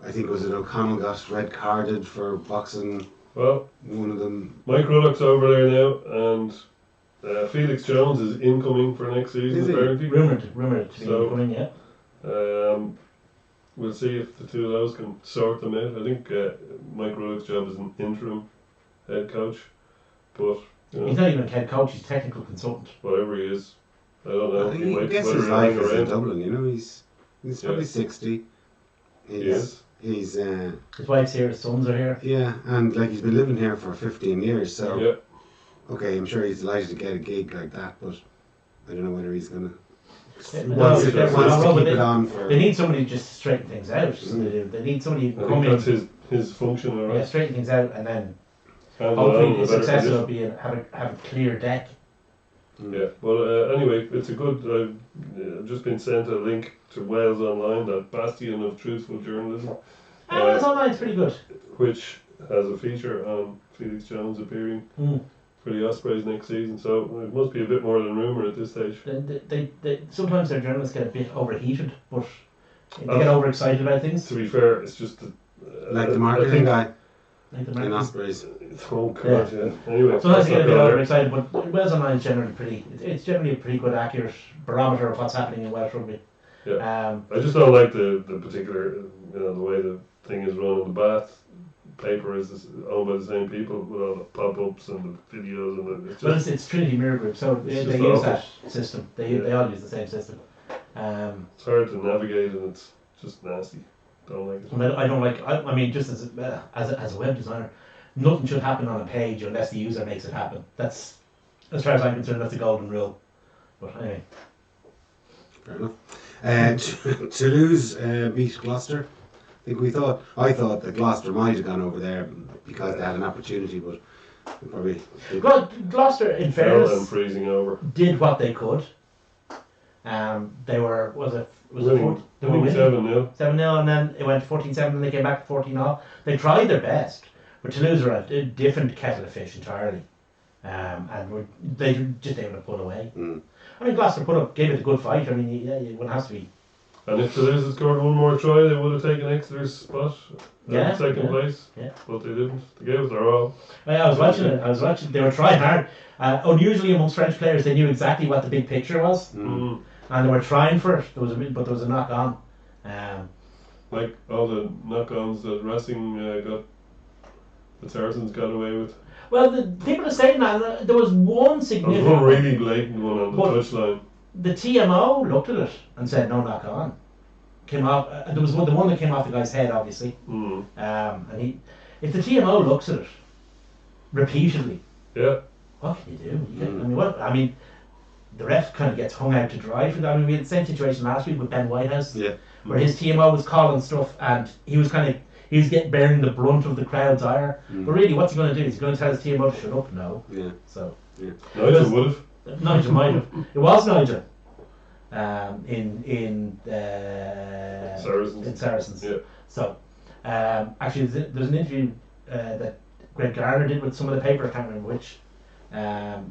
I think was it O'Connell got red carded for boxing. Well, one of them. Mike Ruddock's over there now, and Felix Jones is incoming for next season. Apparently, rumored to be incoming. Yeah. We'll see if the two of those can sort them out. I think Mike Ruddock's job is an interim head coach, but he's not even a head coach; he's technical consultant. Whatever he is, I don't know. I guess his life is in Dublin. He's probably 60. Yes. His wife's here, his sons are here. Yeah, and he's been living here for 15 years, so yeah. Okay, I'm sure he's delighted to get a gig like that, but I don't know whether he's gonna Once no, it they're- wants no, to but keep it on for. They need somebody to just straighten things out. They need somebody who I can come think in, that's his function, all yeah, right. straighten things out, and then Hand it on hopefully in a his better successor will condition. be have a clear deck. Yeah, well, anyway, it's a good. I've just been sent a link to Wales Online, that bastion of truthful journalism, Oh, it's online. It's pretty good. which has a feature on Felix Jones appearing Mm. for the Ospreys next season. So it must be a bit more than rumour at this stage. They sometimes their journalists get a bit overheated, but they Oh. get overexcited about things. To be fair, it's just Like the I marketing think- guy Like the in marketing. Ospreys. Oh god, yeah. Anyway, Sometimes let's they get a not bit go there. overexcited, but Wales Online is generally it's generally a pretty good, accurate barometer of what's happening in Welsh rugby. I just don't like the particular, the way the thing is run in the Bath paper is owned by the same people with all the pop-ups and the videos and it's Well, just it's Trinity Mirror Group, so It's they just use awful. that system. They all use the same system. it's hard to navigate and it's just nasty. Don't like it. And I don't like. I mean, just as a web designer, nothing should happen on a page unless the user makes it happen. That's, as far as I'm concerned, that's the golden rule. But anyway, Fair enough. Toulouse beat Gloucester. I thought that Gloucester might have gone over there because they had an opportunity, but they probably did. well, Gloucester, in Fell and fairness, freezing over. did what they could. They were was it Winning they were winning 7-0. 7-0, and then it went 14-7, and they came back to 14-0. They tried their best, but Toulouse are a different kettle of fish entirely, and they just able to pull away. Mm. I mean, Gloucester gave it a good fight. I mean, yeah, one has to be. And if Toulouse had scored one more try, they would have taken Exeter's spot Yeah, second yeah, place. yeah. But they didn't. They gave it their all. I was watching it. They were trying hard. Unusually amongst French players, they knew exactly what the big picture was, Mm. and they were trying for it. But there was a knock on. Like all the knock-ons that Racing the Saracens got away with. Well, the people are saying that there was one There was significant. one really blatant one on the But- touchline. The TMO looked at it and said no knock on. Came off. There was the one that came off the guy's head, obviously. Mm. And if the TMO looks at it repeatedly, Yeah. what can you do? I mean, the ref kind of gets hung out to dry for that. I mean, we had the same situation last week with Ben Whitehouse, Yeah. where his TMO was calling stuff, and he was getting bearing the brunt of the crowd's ire. Mm. But really, what's he going to do? Is he going to tell his TMO to shut up? No. Yeah. So Nigel would have. Nigel might have. It was Nigel. In Saracens. Saracens. Yeah. So, actually, there's an interview that Greg Garner did with some of the paper. I can't remember which.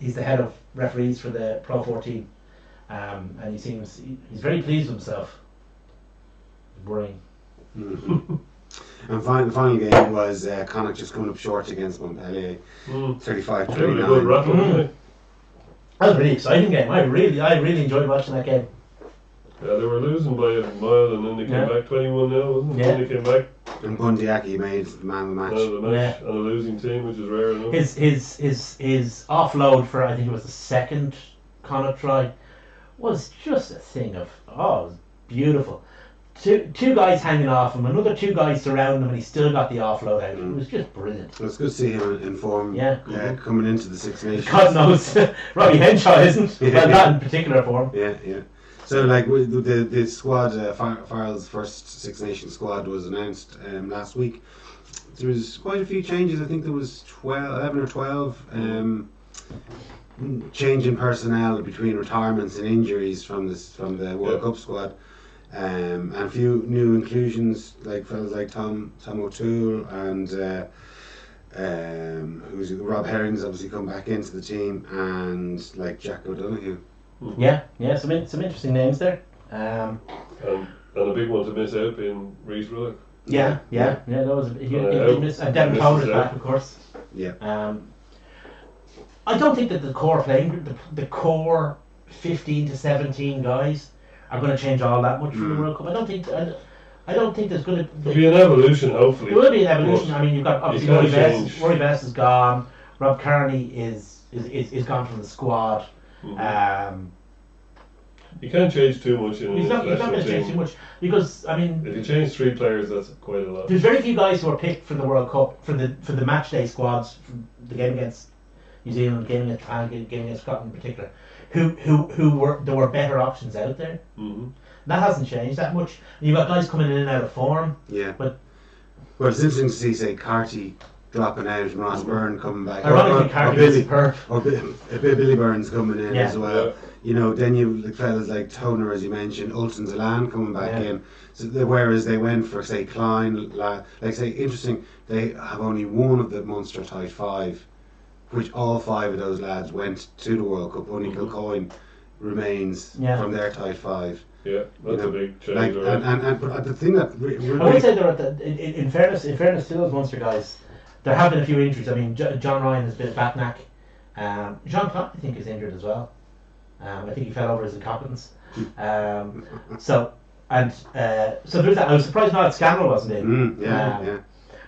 He's the head of referees for the Pro 14, and he's very pleased with himself. Worrying. Mm. And the final game was Connacht just coming up short against Montpellier, Mm. 35-29. Really good rattle, Mm. didn't they? That was a really exciting game. I really enjoyed watching that game. Yeah, they were losing by a mile and then they came Yeah. back 21-0, wasn't it? Yeah. Then they came back And Bundyaki made the man of the man match. of the match on a losing team, which is rare enough. His offload for, I think it was the second Connacht try, was just a thing of it was beautiful. Two guys hanging off him, another two guys surrounding him, and he still got the offload out. It was just brilliant. Well, it's good to see him in form Yeah. coming into the Six Nations. God knows, Robbie Henshaw isn't. Well, not in particular form. Yeah, yeah. So, like, the squad, Farrell's first Six Nations squad was announced last week. There was quite a few changes. I think there was 11 or 12 change in personnel between retirements and injuries from the World Cup squad. And a few new inclusions, like fellas like Tom O'Toole and who's Rob Herring's obviously come back into the team, and like Jack O'Donoghue. Yeah, some interesting names there. And a big one to miss out being Reece Ruddock. That was he missed, and Devin Misses Fowler's out. back, of course. Yeah. I don't think that the core 15 to 17 guys are going to change all that much for the World Cup. I don't think there's going to It'll be an evolution, hopefully. There will be an evolution. But I mean, you've got obviously you Rory can't Best. change. Rory Best is gone. Rob Kearney is gone from the squad. You can't change too much in an He's not international going to change team. too much because I mean, If you change 3 players, that's quite a lot. there's very few guys who are picked for the World Cup for the match day squads. For the game against New Zealand, gaming at Japan, gaming at Scotland in particular, there were better options out there. Mm-hmm. That hasn't changed that much. You've got guys coming in and out of form. Yeah. But well, it's interesting to see, say, Carty dropping out and Ross Byrne coming back. ironically, Carty was superb. Or Billy Burns coming in Yeah. as well. Yeah. You know, then you like fellas like Toner, as you mentioned, Ulton Zalan coming back in. So whereas they went for, say, Klein, like say, interesting, they have only one of the Munster tight five, which all five of those lads went to the World Cup. Only Kilcoyne remains from their tight five. Yeah, that's a big change. Like, right? but the thing that I would say they're at in fairness to those Munster guys, there have been a few injuries. I mean, John Ryan has been a back knack. Jean Clark, I think, is injured as well. I think he fell over his incompetence. So there's that. I was surprised Niall Scannell wasn't in. yeah.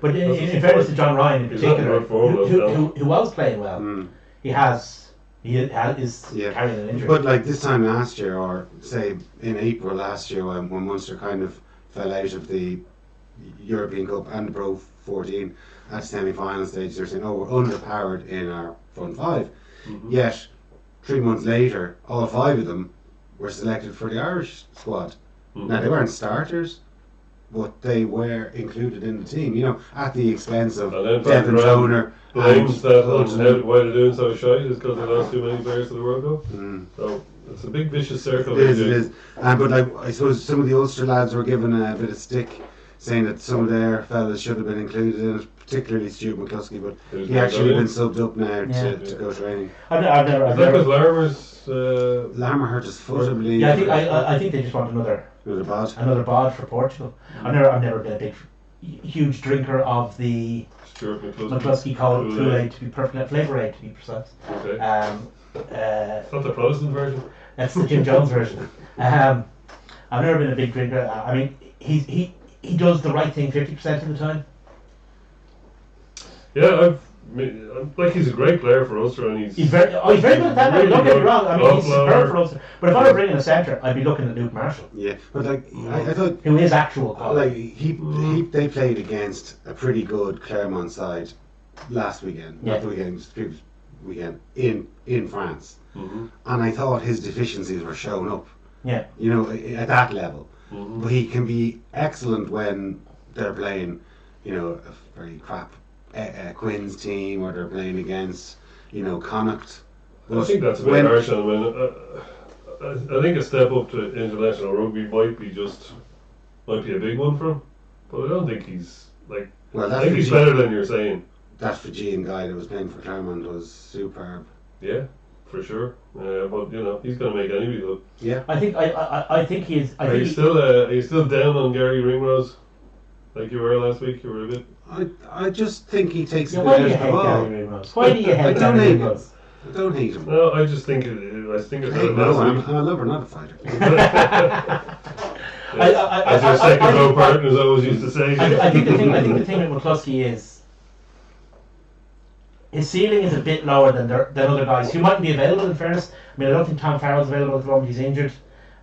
But in fairness to John Ryan in He's not in particular, good form, who was playing well, he is carrying an injury. But like this time last year, or say in April last year, when Munster kind of fell out of the European Cup and the Pro 14 at the semi-final stage, they're saying, "Oh, we're underpowered in our front five." Yet 3 months later, all five of them were selected for the Irish squad. Now they weren't starters, but they were included in the team. You know, at the expense of Devin Toner. Blames that on why they're doing so shy is because they lost too many players to the World Cup. So it's a big vicious circle. It is. But like, I suppose some of the Ulster lads were given a bit of stick, saying that some of their fellas should have been included in it, particularly Stuart McCluskey, but he actually been subbed up now to go training. I've never. Larmer's Larmer hurt his foot, I believe. Yeah, I think they just want another bod for Portugal. I've never been a big, huge drinker of the Stuart McCluskey Kool-Aid, to be perfect, Flavour Aid to be precise. Okay. It's not the Protestant version. That's the Jim Jones version. I've never been a big drinker. I mean, he does the right thing 50% of the time. Yeah, he's a great player for Ulster, and he's very good at that. Really Don't get me good. wrong. I mean, he's superb for Ulster. But if I were bringing a centre, I'd be looking at Luke Marshall. Yeah, but like I thought, who is actual quality. Like they played against a pretty good Clermont side last weekend, not the weekend, just the previous weekend in France, and I thought his deficiencies were shown up. Yeah, you know, at that level, but he can be excellent when they're playing, you know, a very crap Quinn's team, or they're playing against, you know, Connacht. I think that's a bit harsh on him. I think a step up to international rugby might be a big one for him, but I don't think he's like. Well, I think he's better than you're saying. That Fijian guy that was playing for Clermont was superb. Yeah, for sure. But you know, he's going to make anybody look. Yeah, I think he is. Are you still down on Gary Ringrose, like you were last week? You were a bit. I just think he takes a bit Why out do you of the hate ball. Gary Ringrose? Why do you hate don't Gary hate him. Ringrose? I don't hate him. No, I just think it's Hey, last no, week. I'm a lover, not a fighter. As your second row partners always used to say. I think the thing with McCluskey is his ceiling is a bit lower than other guys who mightn't be available. In fairness, I mean, I don't think Tom Farrell's available at the moment. He's injured.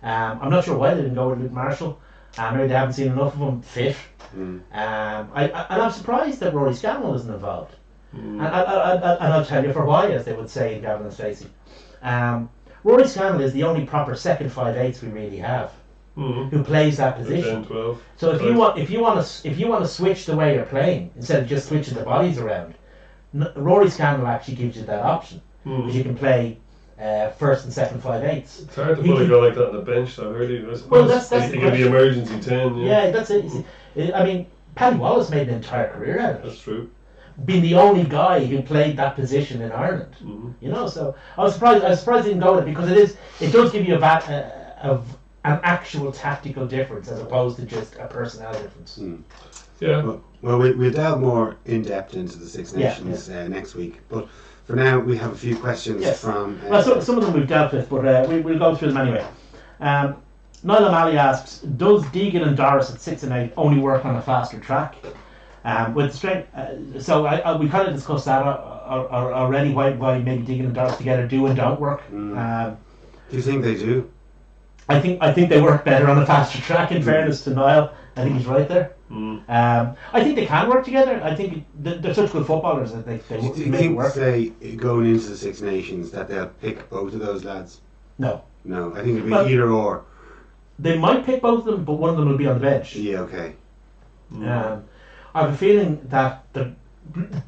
I'm not sure why they didn't go with Luke Marshall. Maybe they haven't seen enough of him fit. And I'm surprised that Rory Scannell isn't involved. And I'll tell you for why, as they would say in Gavin and Stacey. Rory Scannell is the only proper second 5/8 we really have who plays that position. 10, 12. So if you want to switch the way you're playing instead of just switching the bodies around, Rory Scannell actually gives you that option because you can play first and second 5/8. It's hard to put a guy like that on the bench, though. Really, I suppose. Well, that's he can be emergency 10. Yeah, that's it. I mean, Paddy Wallace made an entire career out of it. That's true. Being the only guy who played that position in Ireland, you know. So I was surprised he didn't go with it because it does give you an actual tactical difference as opposed to just a personnel difference. Yeah. Well, we'll delve more in depth into the Six Nations next week, but for now we have a few questions from. Well, some of them we've dealt with, but we'll go through them anyway. Niall O'Malley asks, does Deegan and Doris at 6 and 8 only work on a faster track? With strength, so we kind of discussed that already. Why maybe Deegan and Doris together do and don't work. Do you think they do? I think they work better on a faster track. In fairness to Niall, I think he's right there. I think they can work together. I think they're such good footballers that they Do you make it think, work. say, going into the Six Nations, that they'll pick both of those lads? No. No, I think it'll be Well- either or. They might pick both of them, but one of them will be on the bench. Yeah, okay. I have a feeling that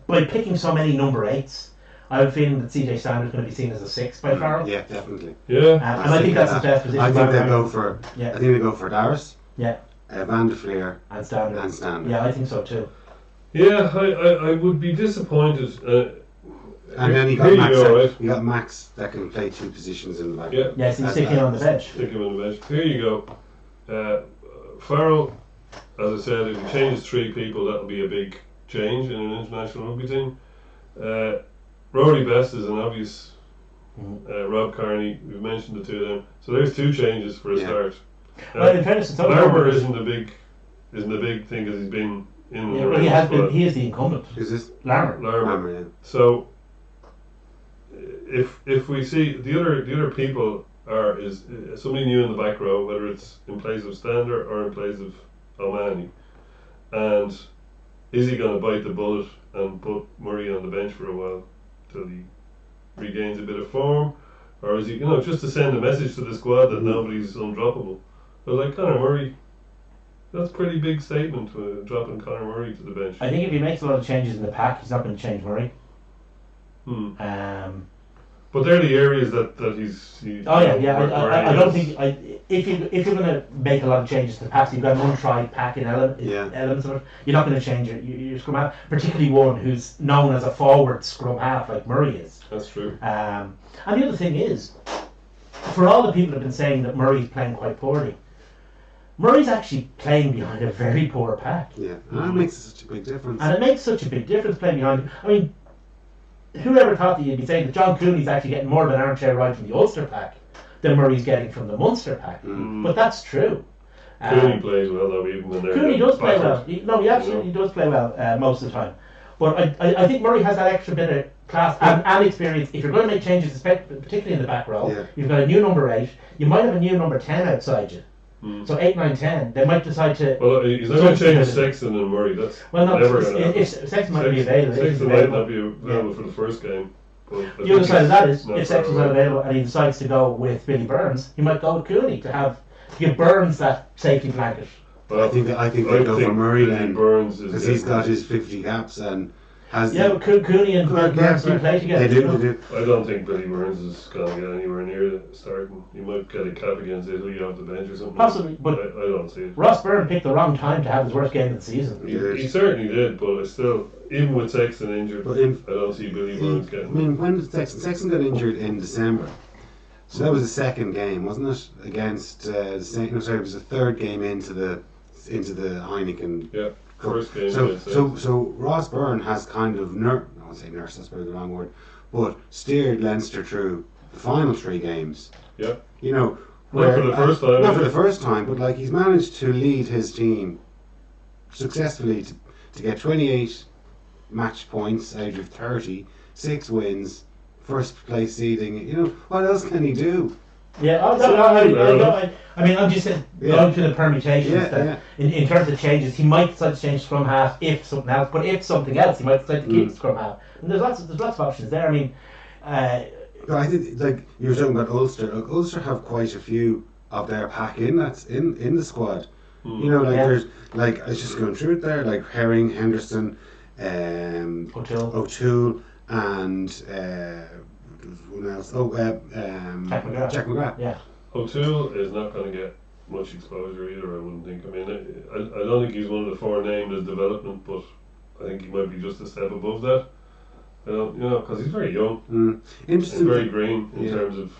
by picking so many number 8s, I have a feeling that CJ Sanders is going to be seen as a 6 by Farrell. Yeah, definitely. Yeah. And I think that's his best position. I think they rather go than- for. Yeah. I think they go for Darius, Yeah, Van der Fleer, and Standard. and Standard. Yeah, I think so too. Yeah, I would be disappointed. And then you here got Max. you go, right? You got Max that can play 2 positions in the back. Yeah. Yeah, so you That's stick him that. on the bench. Stick him on the bench. Here you go. Farrell, as I said, if he changes 3 people, that'll be a big change in an international rugby team. Rory Best is an obvious. Rob Carney, we've mentioned the 2 of them. So there's 2 changes for a Yeah. start. Well, in fairness, it's only Larmour Rory. isn't a big thing because he's been in Yeah, the well, he Rangers has been. squad. He is the incumbent. Is this Larmour. Larmour. Hammer? Yeah. So if we see the other people is somebody new in the back row, whether it's in place of Stander or in place of O'Mahony, and is he going to bite the bullet and put Murray on the bench for a while till he regains a bit of form, or is he just to send a message to the squad that nobody's undroppable? But like Conor Murray, that's a pretty big statement, dropping Conor Murray to the bench. I think if he makes a lot of changes in the pack, he's not going to change Murray. But they're the areas that he's. Oh yeah, yeah. where I he don't is. think if you're going to make a lot of changes to the pack, you've got an untried pack in elements of it. You're not going to change your scrum half, particularly one who's known as a forward scrum half like Murray is. That's true. And the other thing is, for all the people that have been saying that Murray's playing quite poorly, Murray's actually playing behind a very poor pack, Yeah, and that makes such a big difference. and it makes such a big difference playing behind. I mean, whoever thought that you'd be saying that John Cooney's actually getting more of an armchair ride from the Ulster pack than Murray's getting from the Munster pack? But that's true. Cooney plays well though, even when they're Cooney does play well. backwards. He absolutely does play well most of the time. But I think Murray has that extra bit of class and experience. If you're going to make changes, particularly in the back row, Yeah. you've got a new number 8. You might have a new number 10 outside you. So 8, 9, 10. They might decide to. Well, he's not going to change Sexton and Murray. That's Well, no, never going to happen. if Sexton might be available. if he's Sexton might available. not be available for the first game. But I The think other side of it's that is, not if far Sexton's away. not available and he decides to go with Billy Burns, he might go with Cooney to give Burns that safety blanket. Well, I think they go for Murray Billy then, Burns is because he's got different. his 50 caps and has. Yeah, but Cooney and Burns do play together. They you do. know? They do. I don't think Billy Burns is going to get anywhere near the starting. He might get a cap against Italy off the bench or something. Possibly, but I don't see it. Ross Byrne picked the wrong time to have his worst game of the season. He certainly did, but I still, even with Sexton injured, But in- I don't see Billy Burns I getting. mean, when did Sexton got injured in December? So that was the second game, wasn't it? Against the Saint. No, sorry, it was the third game into the Heineken. Yeah, first game. So Ross Byrne has kind of I won't say nurse, that's probably the wrong word, but steered Leinster through the final 3 games. Yeah. You know, Not for the first time. not for the first time, but like he's managed to lead his team successfully to get 28 match points out of 30, 6 wins, first place seeding. You know, what else can he do? Yeah, I mean, I'm just saying, going through the permutations that in terms of changes, he might decide to change scrum half if something else, but if something else, he might decide to keep scrum half. And there's lots of options there. I mean, But I think, like you were talking about Ulster. Look, Ulster have quite a few of their pack in the squad. You know, like there's like I was just going through it there, like Herring, Henderson, O'Toole, and who else? Jack McGrath. Yeah. O'Toole is not going to get much exposure either, I wouldn't think. I mean, I don't think he's one of the 4 named as development, but I think he might be just a step above that. Because he's very young. Interesting. And very green in terms of.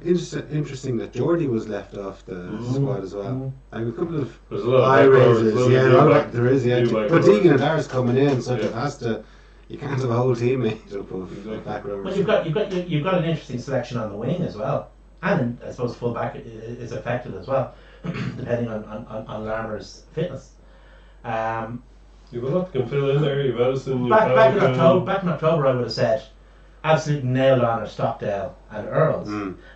Interesting that Geordie was left off the squad as well. Like a couple of There's a lot of eye back rowers, raises. a lot of Yeah, new a lot back- of, there is. Yeah, new back but rowers. Deegan and Dara's coming in, so Yeah. it has to. You can't have a whole team made up of Exactly. back rowers. Well, you've got an interesting selection on the wing as well, and I suppose fullback is affected as well, depending on Larmour's fitness. You've a lot can fill in there. You've Addison, you've Back in Pelican. October, I would have said absolutely nailed on are Stockdale and Earls.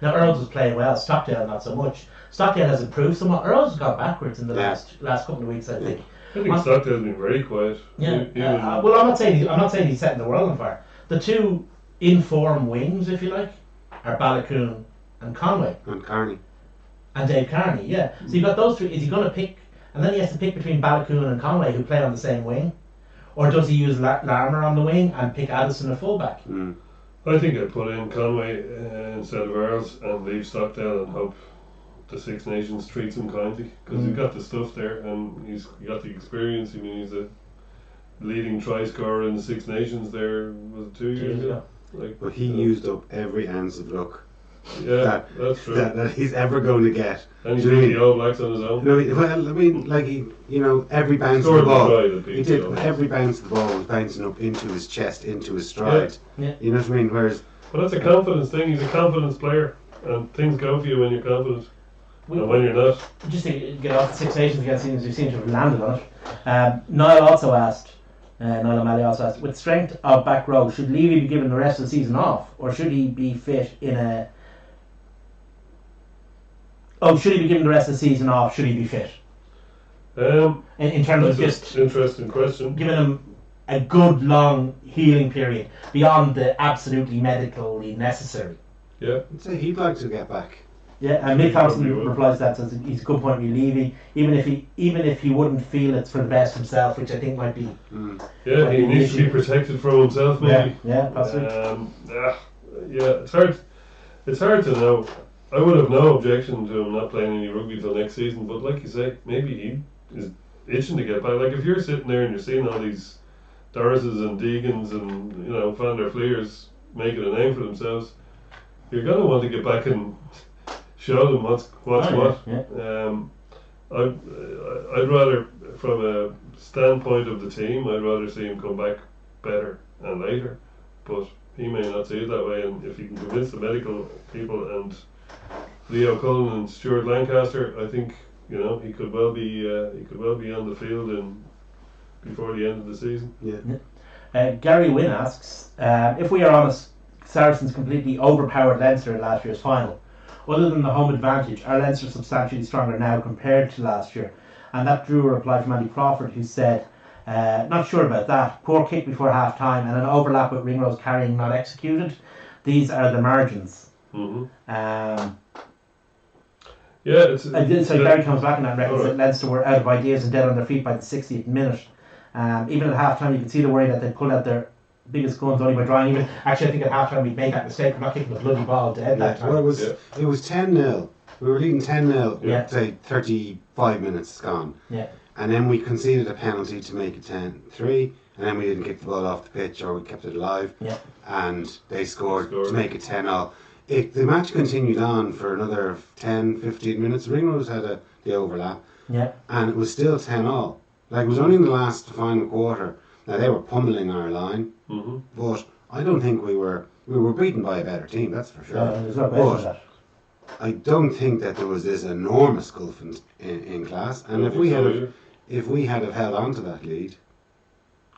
Now Earls was playing well, Stockdale not so much. Stockdale has improved somewhat. Earls has gone backwards in the last couple of weeks, I think. I think Stockdale's been very quiet. Yeah. Even, Well, I'm not saying he's setting the world on fire. The two in-form wings, if you like, are Balogun and Conway. And Carney. And Dave Carney, yeah. So you've got those three. Is he going to pick, and then he has to pick between Balogun and Conway, who play on the same wing, or does he use Larmer on the wing and pick Addison at fullback? I think I'd put in Conway instead of Earls and leave Stockdale and hope the Six Nations treats him kindly, because he's got the stuff there and he's got the experience. I mean, he's a leading try scorer in the Six Nations there, was it 2 years ago? But he used up every ounce of luck that's true. that he's ever going to get. And he's Do you know beat the All Blacks on his own. Well, I mean, like every bounce of Scored the ball, try that beat he the did. All Blacks. Every bounce of the ball was bouncing up into his chest, into his stride. Yeah. You know what I mean? Whereas, But that's a confidence thing. He's a confidence player, and things go for you when you're confident, and when you're not. Just to get off the Six Nations again, we seem to have landed on it. Niall also asked, Niall O'Malley also asked, with strength of back row, should Levy be given the rest of the season off, or should he be fit in a? Oh, should he be given the rest of the season off? Should he be fit? In terms of That's just an interesting question. giving him a good long healing period beyond the absolutely medically necessary. Yeah. I'd say he'd like to get back. Yeah, and Mick Thompson Probably would. replies to that, says he's a good point with Levy, even if he wouldn't feel it's for the best himself, which I think might be. Yeah, he needs to be protected from himself, maybe. Yeah, possibly. It's hard. It's hard to know. I would have no objection to him not playing any rugby till next season, but like you say, maybe he is itching to get back. Like if you're sitting there and you're seeing all these Dorises and Deegans and Van der Fleers making a name for themselves, you're gonna want to get back and show them what's what. Yeah. I'd rather, from a standpoint of the team, I'd rather see him come back better and later, but he may not see it that way. And if he can convince the medical people and Leo Cullen and Stuart Lancaster, I think he could well be on the field before the end of the season. Yeah. Gary Wynn asks, if we are honest, Saracens completely overpowered Leinster in last year's final. Other than the home advantage, are Leinster substantially stronger now compared to last year? And that drew a reply from Andy Crawford, who said, not sure about that. Poor kick before half time and an overlap with Ringrose carrying not executed. These are the margins. So Gary comes back and that reckons that Leinster were out of ideas and dead on their feet by the 60th minute. Even at half time, you can see the worry that they pulled out their biggest guns only by drawing. I think at half time we made that mistake of not kicking the bloody ball to end that time. Well, it was 10-0. We were leading 10-0. Say 35 minutes gone. Yeah. And then we conceded a penalty to make it 10-3, and then we didn't kick the ball off the pitch, or we kept it alive. Yeah. And they scored to make it 10-0. The match continued on for another 10-15 minutes. Ringrose had the overlap. Yeah. And it was still 10-0. Like, it was only in the final quarter. Now, they were pummeling our line, but I don't think we were beaten by a better team, that's for sure. There's no question of that. I don't think that there was this enormous gulf in class. And if we had have held on to that lead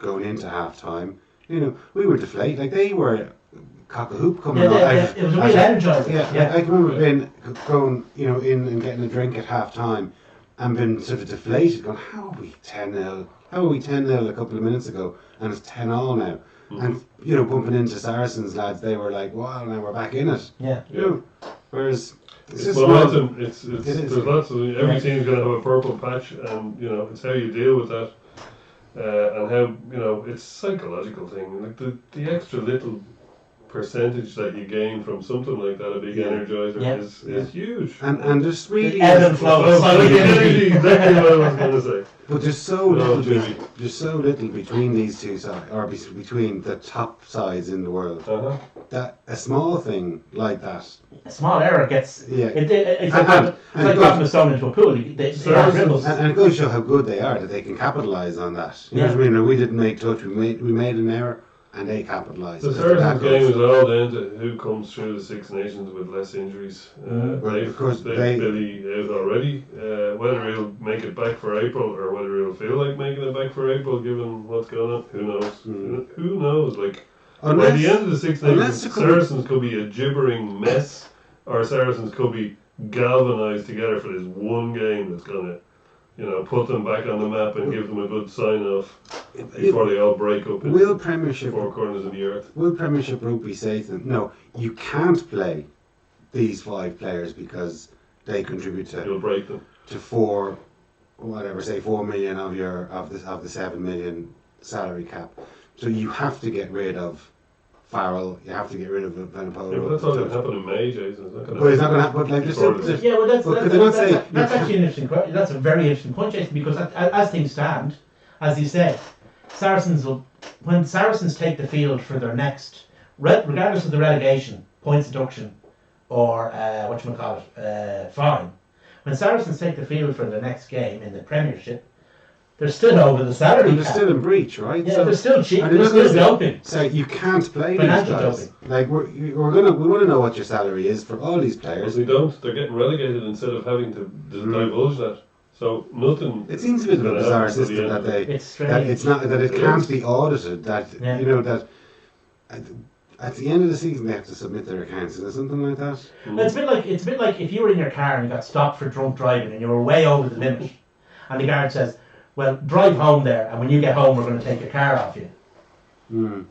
going into half time, we were deflated. Like, they were cock a hoop coming on. It was a real energizer. I can remember going in and getting a drink at half time and been sort of deflated, going, how are we 10-0? How were we 10-0 a couple of minutes ago and it's 10-0 now? And bumping into Saracens lads, they were like, wow, now we're back in it. Yeah. Whereas it's momentum. There's lots of every team's going to have a purple patch, and it's how you deal with that, and how it's a psychological thing. Like the extra little percentage that you gain from something like that, a big energizer, is huge. And there's really ebb and flow. Exactly what I was going to say. But there's so little between these two sides, or between the top sides in the world, that a small thing like that, a small error gets it's like dropping a stone into a pool. and it goes to show how good they are, that they can capitalise on that. You know what I mean? We didn't make touch. We made an error, and they capitalised. The Saracens game is all down to who comes through the Six Nations with less injuries. They've Billy out already. Whether he'll make it back for April or whether he'll feel like making it back for April, given what's going on, who knows? Who knows? Like, by the end of the Six Nations, Saracens could be a gibbering mess, or Saracens could be galvanised together for this one game that's going to put them back on the map and give them a good sign off before they all break up in Will Premiership four corners of the earth. Will Premiership Rugby say to them, no, you can't play these 5 players because they contribute You'll break them. to 4 million of the 7 million salary cap. So you have to get rid of Farrell, you have to get rid of Venipola. Yeah, but that's not going to happen in May, Jason. It's not going to But it's not going to happen. But like, Yeah, well, that's say actually an interesting question. That's a very interesting point, Jason, because as things stand, as you said, when Saracens take the field for their next, regardless of the relegation, points deduction, or fine, when Saracens take the field for their next game in the Premiership, they're still over the salary and they're cap. still in breach, right? Yeah, they're still cheap. and They're still doping. So you can't play Financial these guys. doping. Like we want to know what your salary is for all these players. Because they don't. They're getting relegated instead of having to divulge that. So nothing. It seems a bit of a bizarre system that It's strange. that it can't be audited. That Yeah. that at the end of the season they have to submit their accounts. Is it something like that? Well, it's a bit like if you were in your car and you got stopped for drunk driving and you were way over the limit, and the guard says, "Well, drive home there, and when you get home, we're going to take your car off you." Mm.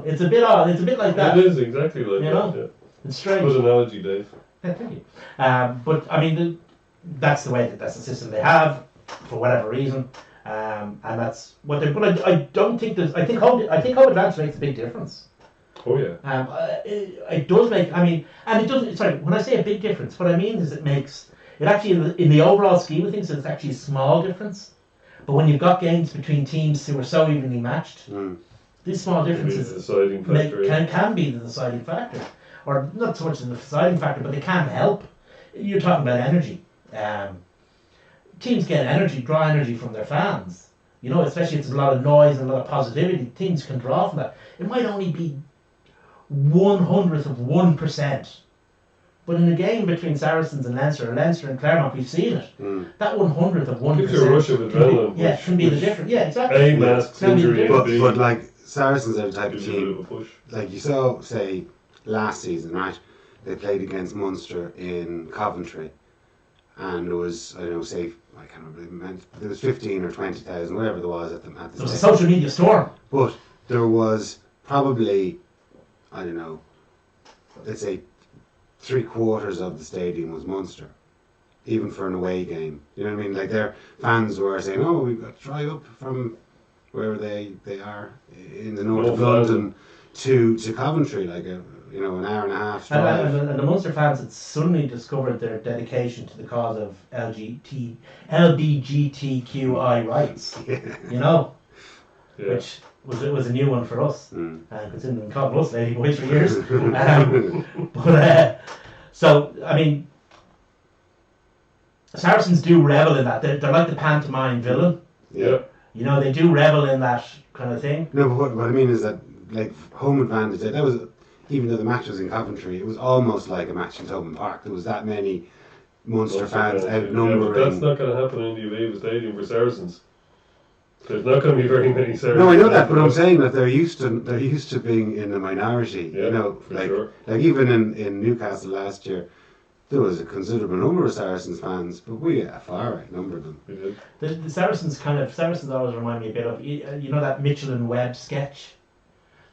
It's a bit odd. It's a bit like that. It is exactly like You that. know? Yeah. It's strange. Good analogy, Dave. Yeah, thank you. But I mean, that's the way that's the system they have for whatever reason, and that's what they're. But I don't think there's. I think home advantage makes a big difference. Oh yeah. It does make. I mean, and it doesn't. Sorry, when I say a big difference, what I mean is it makes it actually in the overall scheme of things, it's actually a small difference. But when you've got games between teams who are so evenly matched, these small differences Deciding factor. can be the deciding factor, or not so much the deciding factor, but they can help. You're talking about energy. Teams get draw energy from their fans. Especially if there's a lot of noise and a lot of positivity, teams can draw from that. It might only be 0.01%. But in a game between Saracens and Leinster, or Leinster and Claremont, we've seen it. That 1/100 of 1%. Gives you a rush of adrenaline. Can be the difference. Yeah, exactly. A masks Can be the injury. difference. But like Saracens are the type of Gives you a bit of team. a push. Like you saw, say, last season, right? They played against Munster in Coventry, and there was, I can't remember, there was 15 or 20,000, whatever there was at the There was a stage. social media storm. But there was probably, let's say 3/4 of the stadium was Munster, even for an away game. You know what I mean? Like their fans were saying, "Oh, we've got to drive up from wherever they are in the north of London to Coventry, like an hour and a half drive." And the Munster fans had suddenly discovered their dedication to the cause of LGBTQI rights. Yeah. Yeah. Which was a new one for us. Considering we called us Lady Boys for years. So I mean, Saracens do revel in that. They're like the pantomime villain. Yeah. They do revel in that kind of thing. No, but what I mean is that, like, home advantage, that was, even though the match was in Coventry, it was almost like a match in Tobin Park. There was that many Munster fans outnumbering. Yeah, but that's not going to happen in the Aviva Stadium for Saracens. There's not going to be very many Saracens. No, I know that, but I'm saying that they're used to being in the minority. Yeah, sure. Like even in Newcastle last year, there was a considerable number of Saracens fans, but we far outnumbered them. We did. The Saracens always remind me a bit of that Mitchell and Webb sketch.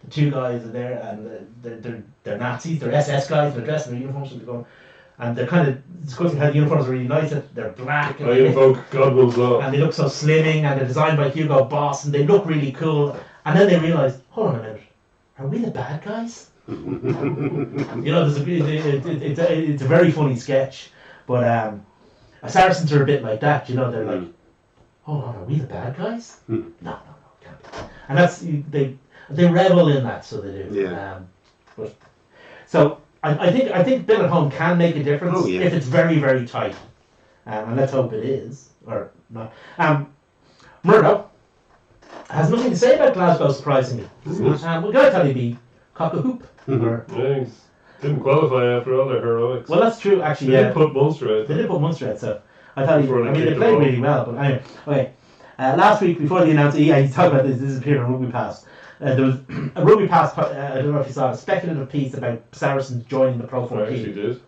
The two guys are there and they're Nazis, they're SS guys, they're dressed in their uniforms and they're kind of discussing how the uniforms are reunited. They're black and I invoke Godwin's law. and they look so slimming, and they're designed by Hugo Boss, and they look really cool. And then they realise, hold on a minute, are we the bad guys? It's a very funny sketch, but Saracens are a bit like that. They're like, hold on, are we the bad guys? No, can't be. And that's they revel in that, so they do. Yeah. So I think Bill at home can make a difference if it's very, very tight, and let's hope it is, or not. Murdo has nothing to say about Glasgow, surprisingly. We're going to tell you be cock a hoop. Yeah, didn't qualify after all their heroics. Well, that's true, actually. They did put Munster out. They did put Munster out, so I thought they kicked played the really well. But anyway, okay. Last week, before the announcement, you talked about this appeared on Rugby Pass. There was a Rugby Pass, I don't know if you saw, a speculative piece about Saracens joining the Pro I actually 14. did.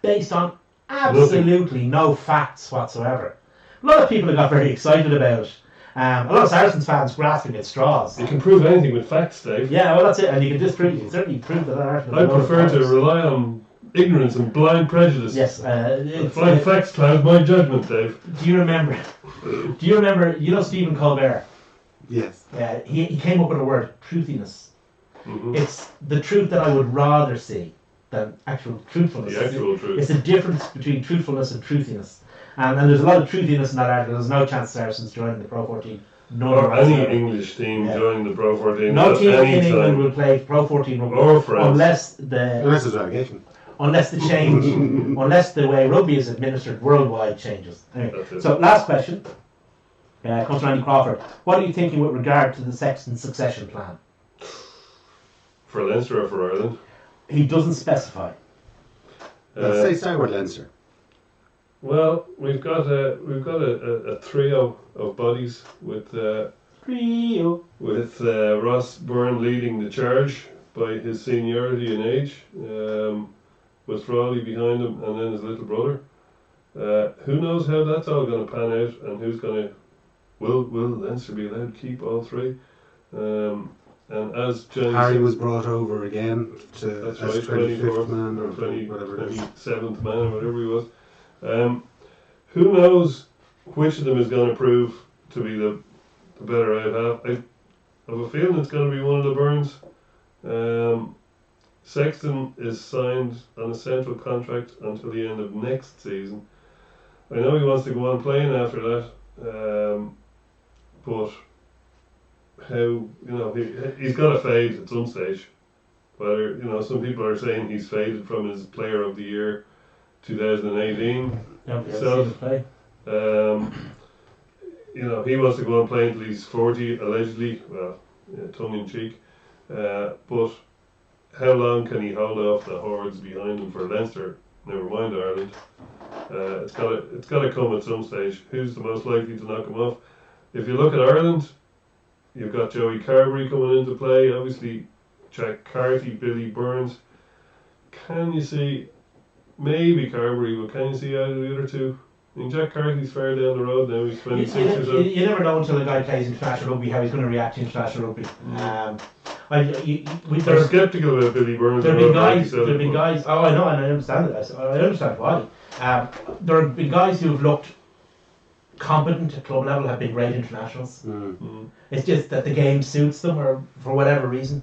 Based on absolutely no facts whatsoever. A lot of people have got very excited about it. A lot of Saracens fans grasping at straws. You can prove anything with facts, Dave. Yeah, well, that's it. And you can disprove. You can certainly prove that article. I prefer to rely on ignorance and blind prejudice. Yes. Blind facts cloud my judgment, Dave. Do you remember? You know Stephen Colbert? Yes. He came up with a word, truthiness. Mm-hmm. It's the truth that I would rather see than actual truthfulness. The actual truth. It's the difference between truthfulness and truthiness. And there's a lot of truthiness in that article. There's no chance Saracens joining the Pro 14. None Or any whatsoever. English team Yeah. joining the Pro 14. No at team any in England time. will play Pro 14 rugby Or France. unless Unless there's relegation. the change, unless the way rugby is administered worldwide changes. Anyway, That's it. so last question comes from Andy Crawford. What are you thinking with regard to the Sexton succession plan? For Leinster or for Ireland? He doesn't specify. Let's say start with Leinster. Well, we've got a trio of bodies with Trio. Ross Byrne leading the charge by his seniority and age, with Frawley behind him, and then his little brother. Who knows how that's all going to pan out, and who's going to will Leinster be allowed to keep all three? And as Johnny Harry said, was brought over again to that's as right, 25th man or 20, whatever it is. 27th man or whatever he was. Who knows which of them is going to prove to be the better out half? I have a feeling it's going to be one of the Burns. Sexton is signed on a central contract until the end of next season. I know he wants to go on playing after that, but how he's got to fade at some stage. Whether some people are saying he's faded from his Player of the Year 2018. So, he wants to go on playing until he's 40, allegedly. Well, tongue in cheek. But how long can he hold off the hordes behind him for Leinster? Never mind Ireland. It's got to come at some stage. Who's the most likely to knock him off? If you look at Ireland, you've got Joey Carberry coming into play. Obviously, Jack Carty, Billy Burns. Can you see? Maybe Carberry, but can you see either of the other two? I mean, Jack Carty's far down the road now. He's 26 or so. You never know until a guy plays international rugby how he's going to react to international rugby. They're sceptical about Billy Burns. There have been guys. Oh, I know, and I understand it. I understand why. There have been guys who have looked competent at club level, have been great internationals. It's just that the game suits them, or for whatever reason.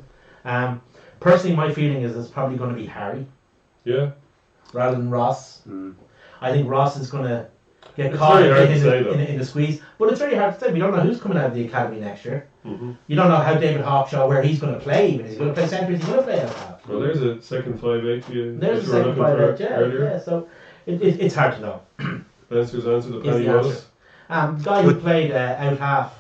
Personally, my feeling is it's probably going to be Harry. Yeah. Rather than Ross. I think Ross is going to get It's caught very hard to in say, the squeeze. But it's very hard to say. We don't know who's coming out of the academy next year. Mm-hmm. You don't know how David Hawkshaw, where he's going to play. Even is he going to play centre? Is he going to play out half? Well, there's a second 5'8". There's a that you second were looking 5'8". for Yeah, earlier. yeah. So it's hard to know. Leinster's answer to Is Paddy the answer. Wallace. Guy who played out half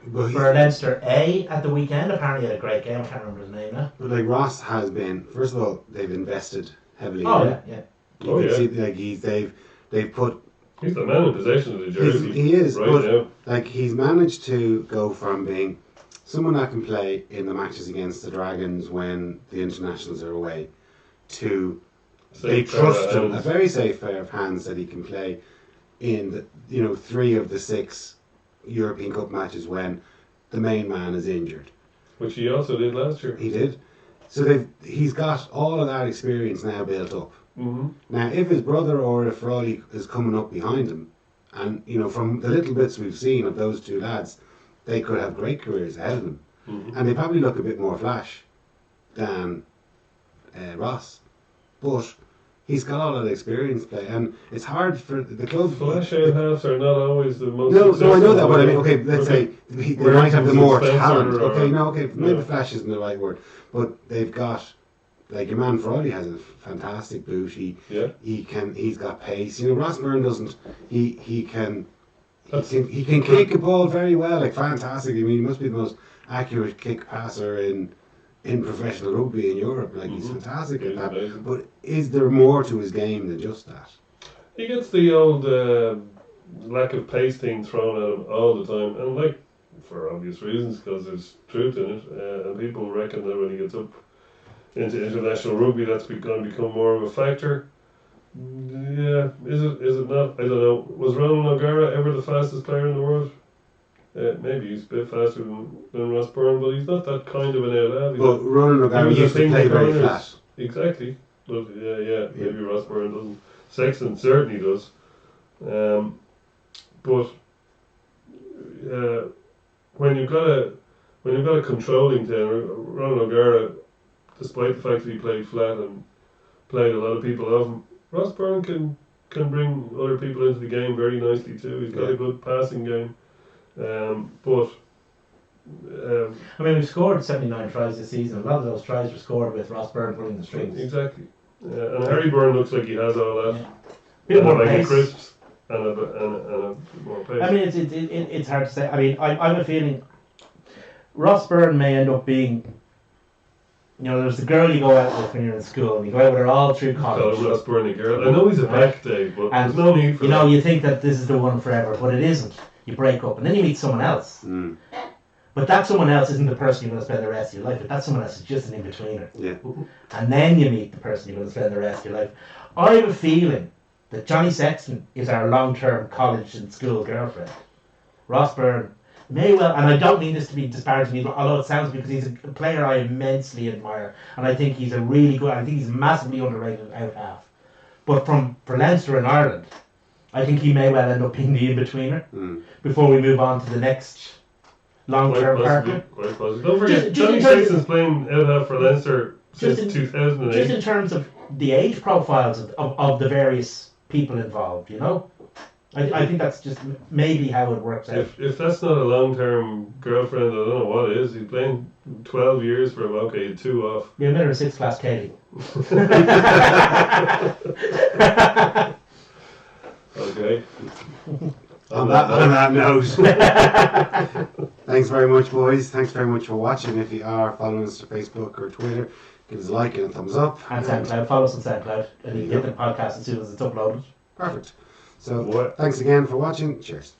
But for Leinster A at the weekend apparently had a great game. I can't remember his name now. like Ross has been. First of all, they've invested heavily. Oh in yeah, him. yeah. You Oh, can yeah. see they've put. He's the man in possession of the jersey. He is, right but now. like he's managed to go from being someone that can play in the matches against the Dragons when the internationals are away, to they Safe pair trust of him, a hands. very safe pair of hands that he can play in the 3 of the 6 European Cup matches when the main man is injured. Which he also did last year. He did. So he's got all of that experience now built up. Mm-hmm. Now, if his brother or if Frawley is coming up behind him, and from the little bits we've seen of those two lads, they could have great careers ahead of them, and they probably look a bit more flash than Ross, but he's got all that experience play, and it's hard for the club. Flash out halves are not always the most. No, I know that, but I mean, successful. okay, let's say they Where might have the Spencer more or- talent. Okay, maybe yeah. flash isn't the right word, but they've got. Like your man Frawley has a fantastic boot. He's got pace. Ross Byrne doesn't. He can kick a ball very well. Like fantastic. I mean, he must be the most accurate kick passer in professional rugby in Europe. Like he's fantastic at that. Amazing. But is there more to his game than just that? He gets the old lack of pace thing thrown at him all the time, and like for obvious reasons, because there's truth in it, and people reckon that when he gets up into international rugby, that's going to become more of a factor. Yeah, is it not? I don't know. Was Ronald O'Gara ever the fastest player in the world? Maybe he's a bit faster than Ross Byrne, but he's not that kind of an out. Well, Ronan O'Gara was a used to thing play in very corners. flat. Exactly. But yeah, maybe Ross Byrne doesn't. Sexton certainly does. But when you've got a controlling team, Ronald O'Gara, despite the fact that he played flat and played a lot of people off him, Ross Byrne can bring other people into the game very nicely too. He's got a good passing game. But I mean, we've scored 79 tries this season. A lot of those tries were scored with Ross Byrne pulling the strings. exactly. And Harry Byrne looks like he has all that. Yeah. Bit more like pace. crisps and a bit more pace. I mean, it's hard to say. I mean, I'm a feeling Ross Byrne may end up being, there's the girl you go out with when you're in school, and you go out with her all through college. Ross Byrne, girl. I know he's a back day, but And, there's no need for that. you think that this is the one forever, but it isn't. You break up, and then you meet someone else. Mm. But that someone else isn't the person you're going to spend the rest of your life with. That someone else is just an in-betweener. Yeah. And then you meet the person you're going to spend the rest of your life. I have a feeling that Johnny Sexton is our long-term college and school girlfriend. Ross Byrne may well, and I don't mean this to be disparaging, although it sounds, because he's a player I immensely admire, and I think he's a really good, I think he's massively underrated out half. But for Leinster and Ireland, I think he may well end up being the in-betweener before we move on to the next long-term partner. Quite possibly. Don't forget, Just Johnny in terms Sexton's playing out half for Leinster since Just in 2008. terms of the age profiles of the various people involved, I think that's just maybe how it works out. If that's not a long-term girlfriend, I don't know what is. He's playing 12 years for him. Okay, 2 off. You're a middle of 6th class Katie. Okay. On that note, thanks very much, boys. Thanks very much for watching. If you are following us on Facebook or Twitter, give us a like and a thumbs up. And SoundCloud. Follow us on SoundCloud. And you can get the podcast as soon as it's uploaded. Perfect. So, What? thanks again for watching. Cheers.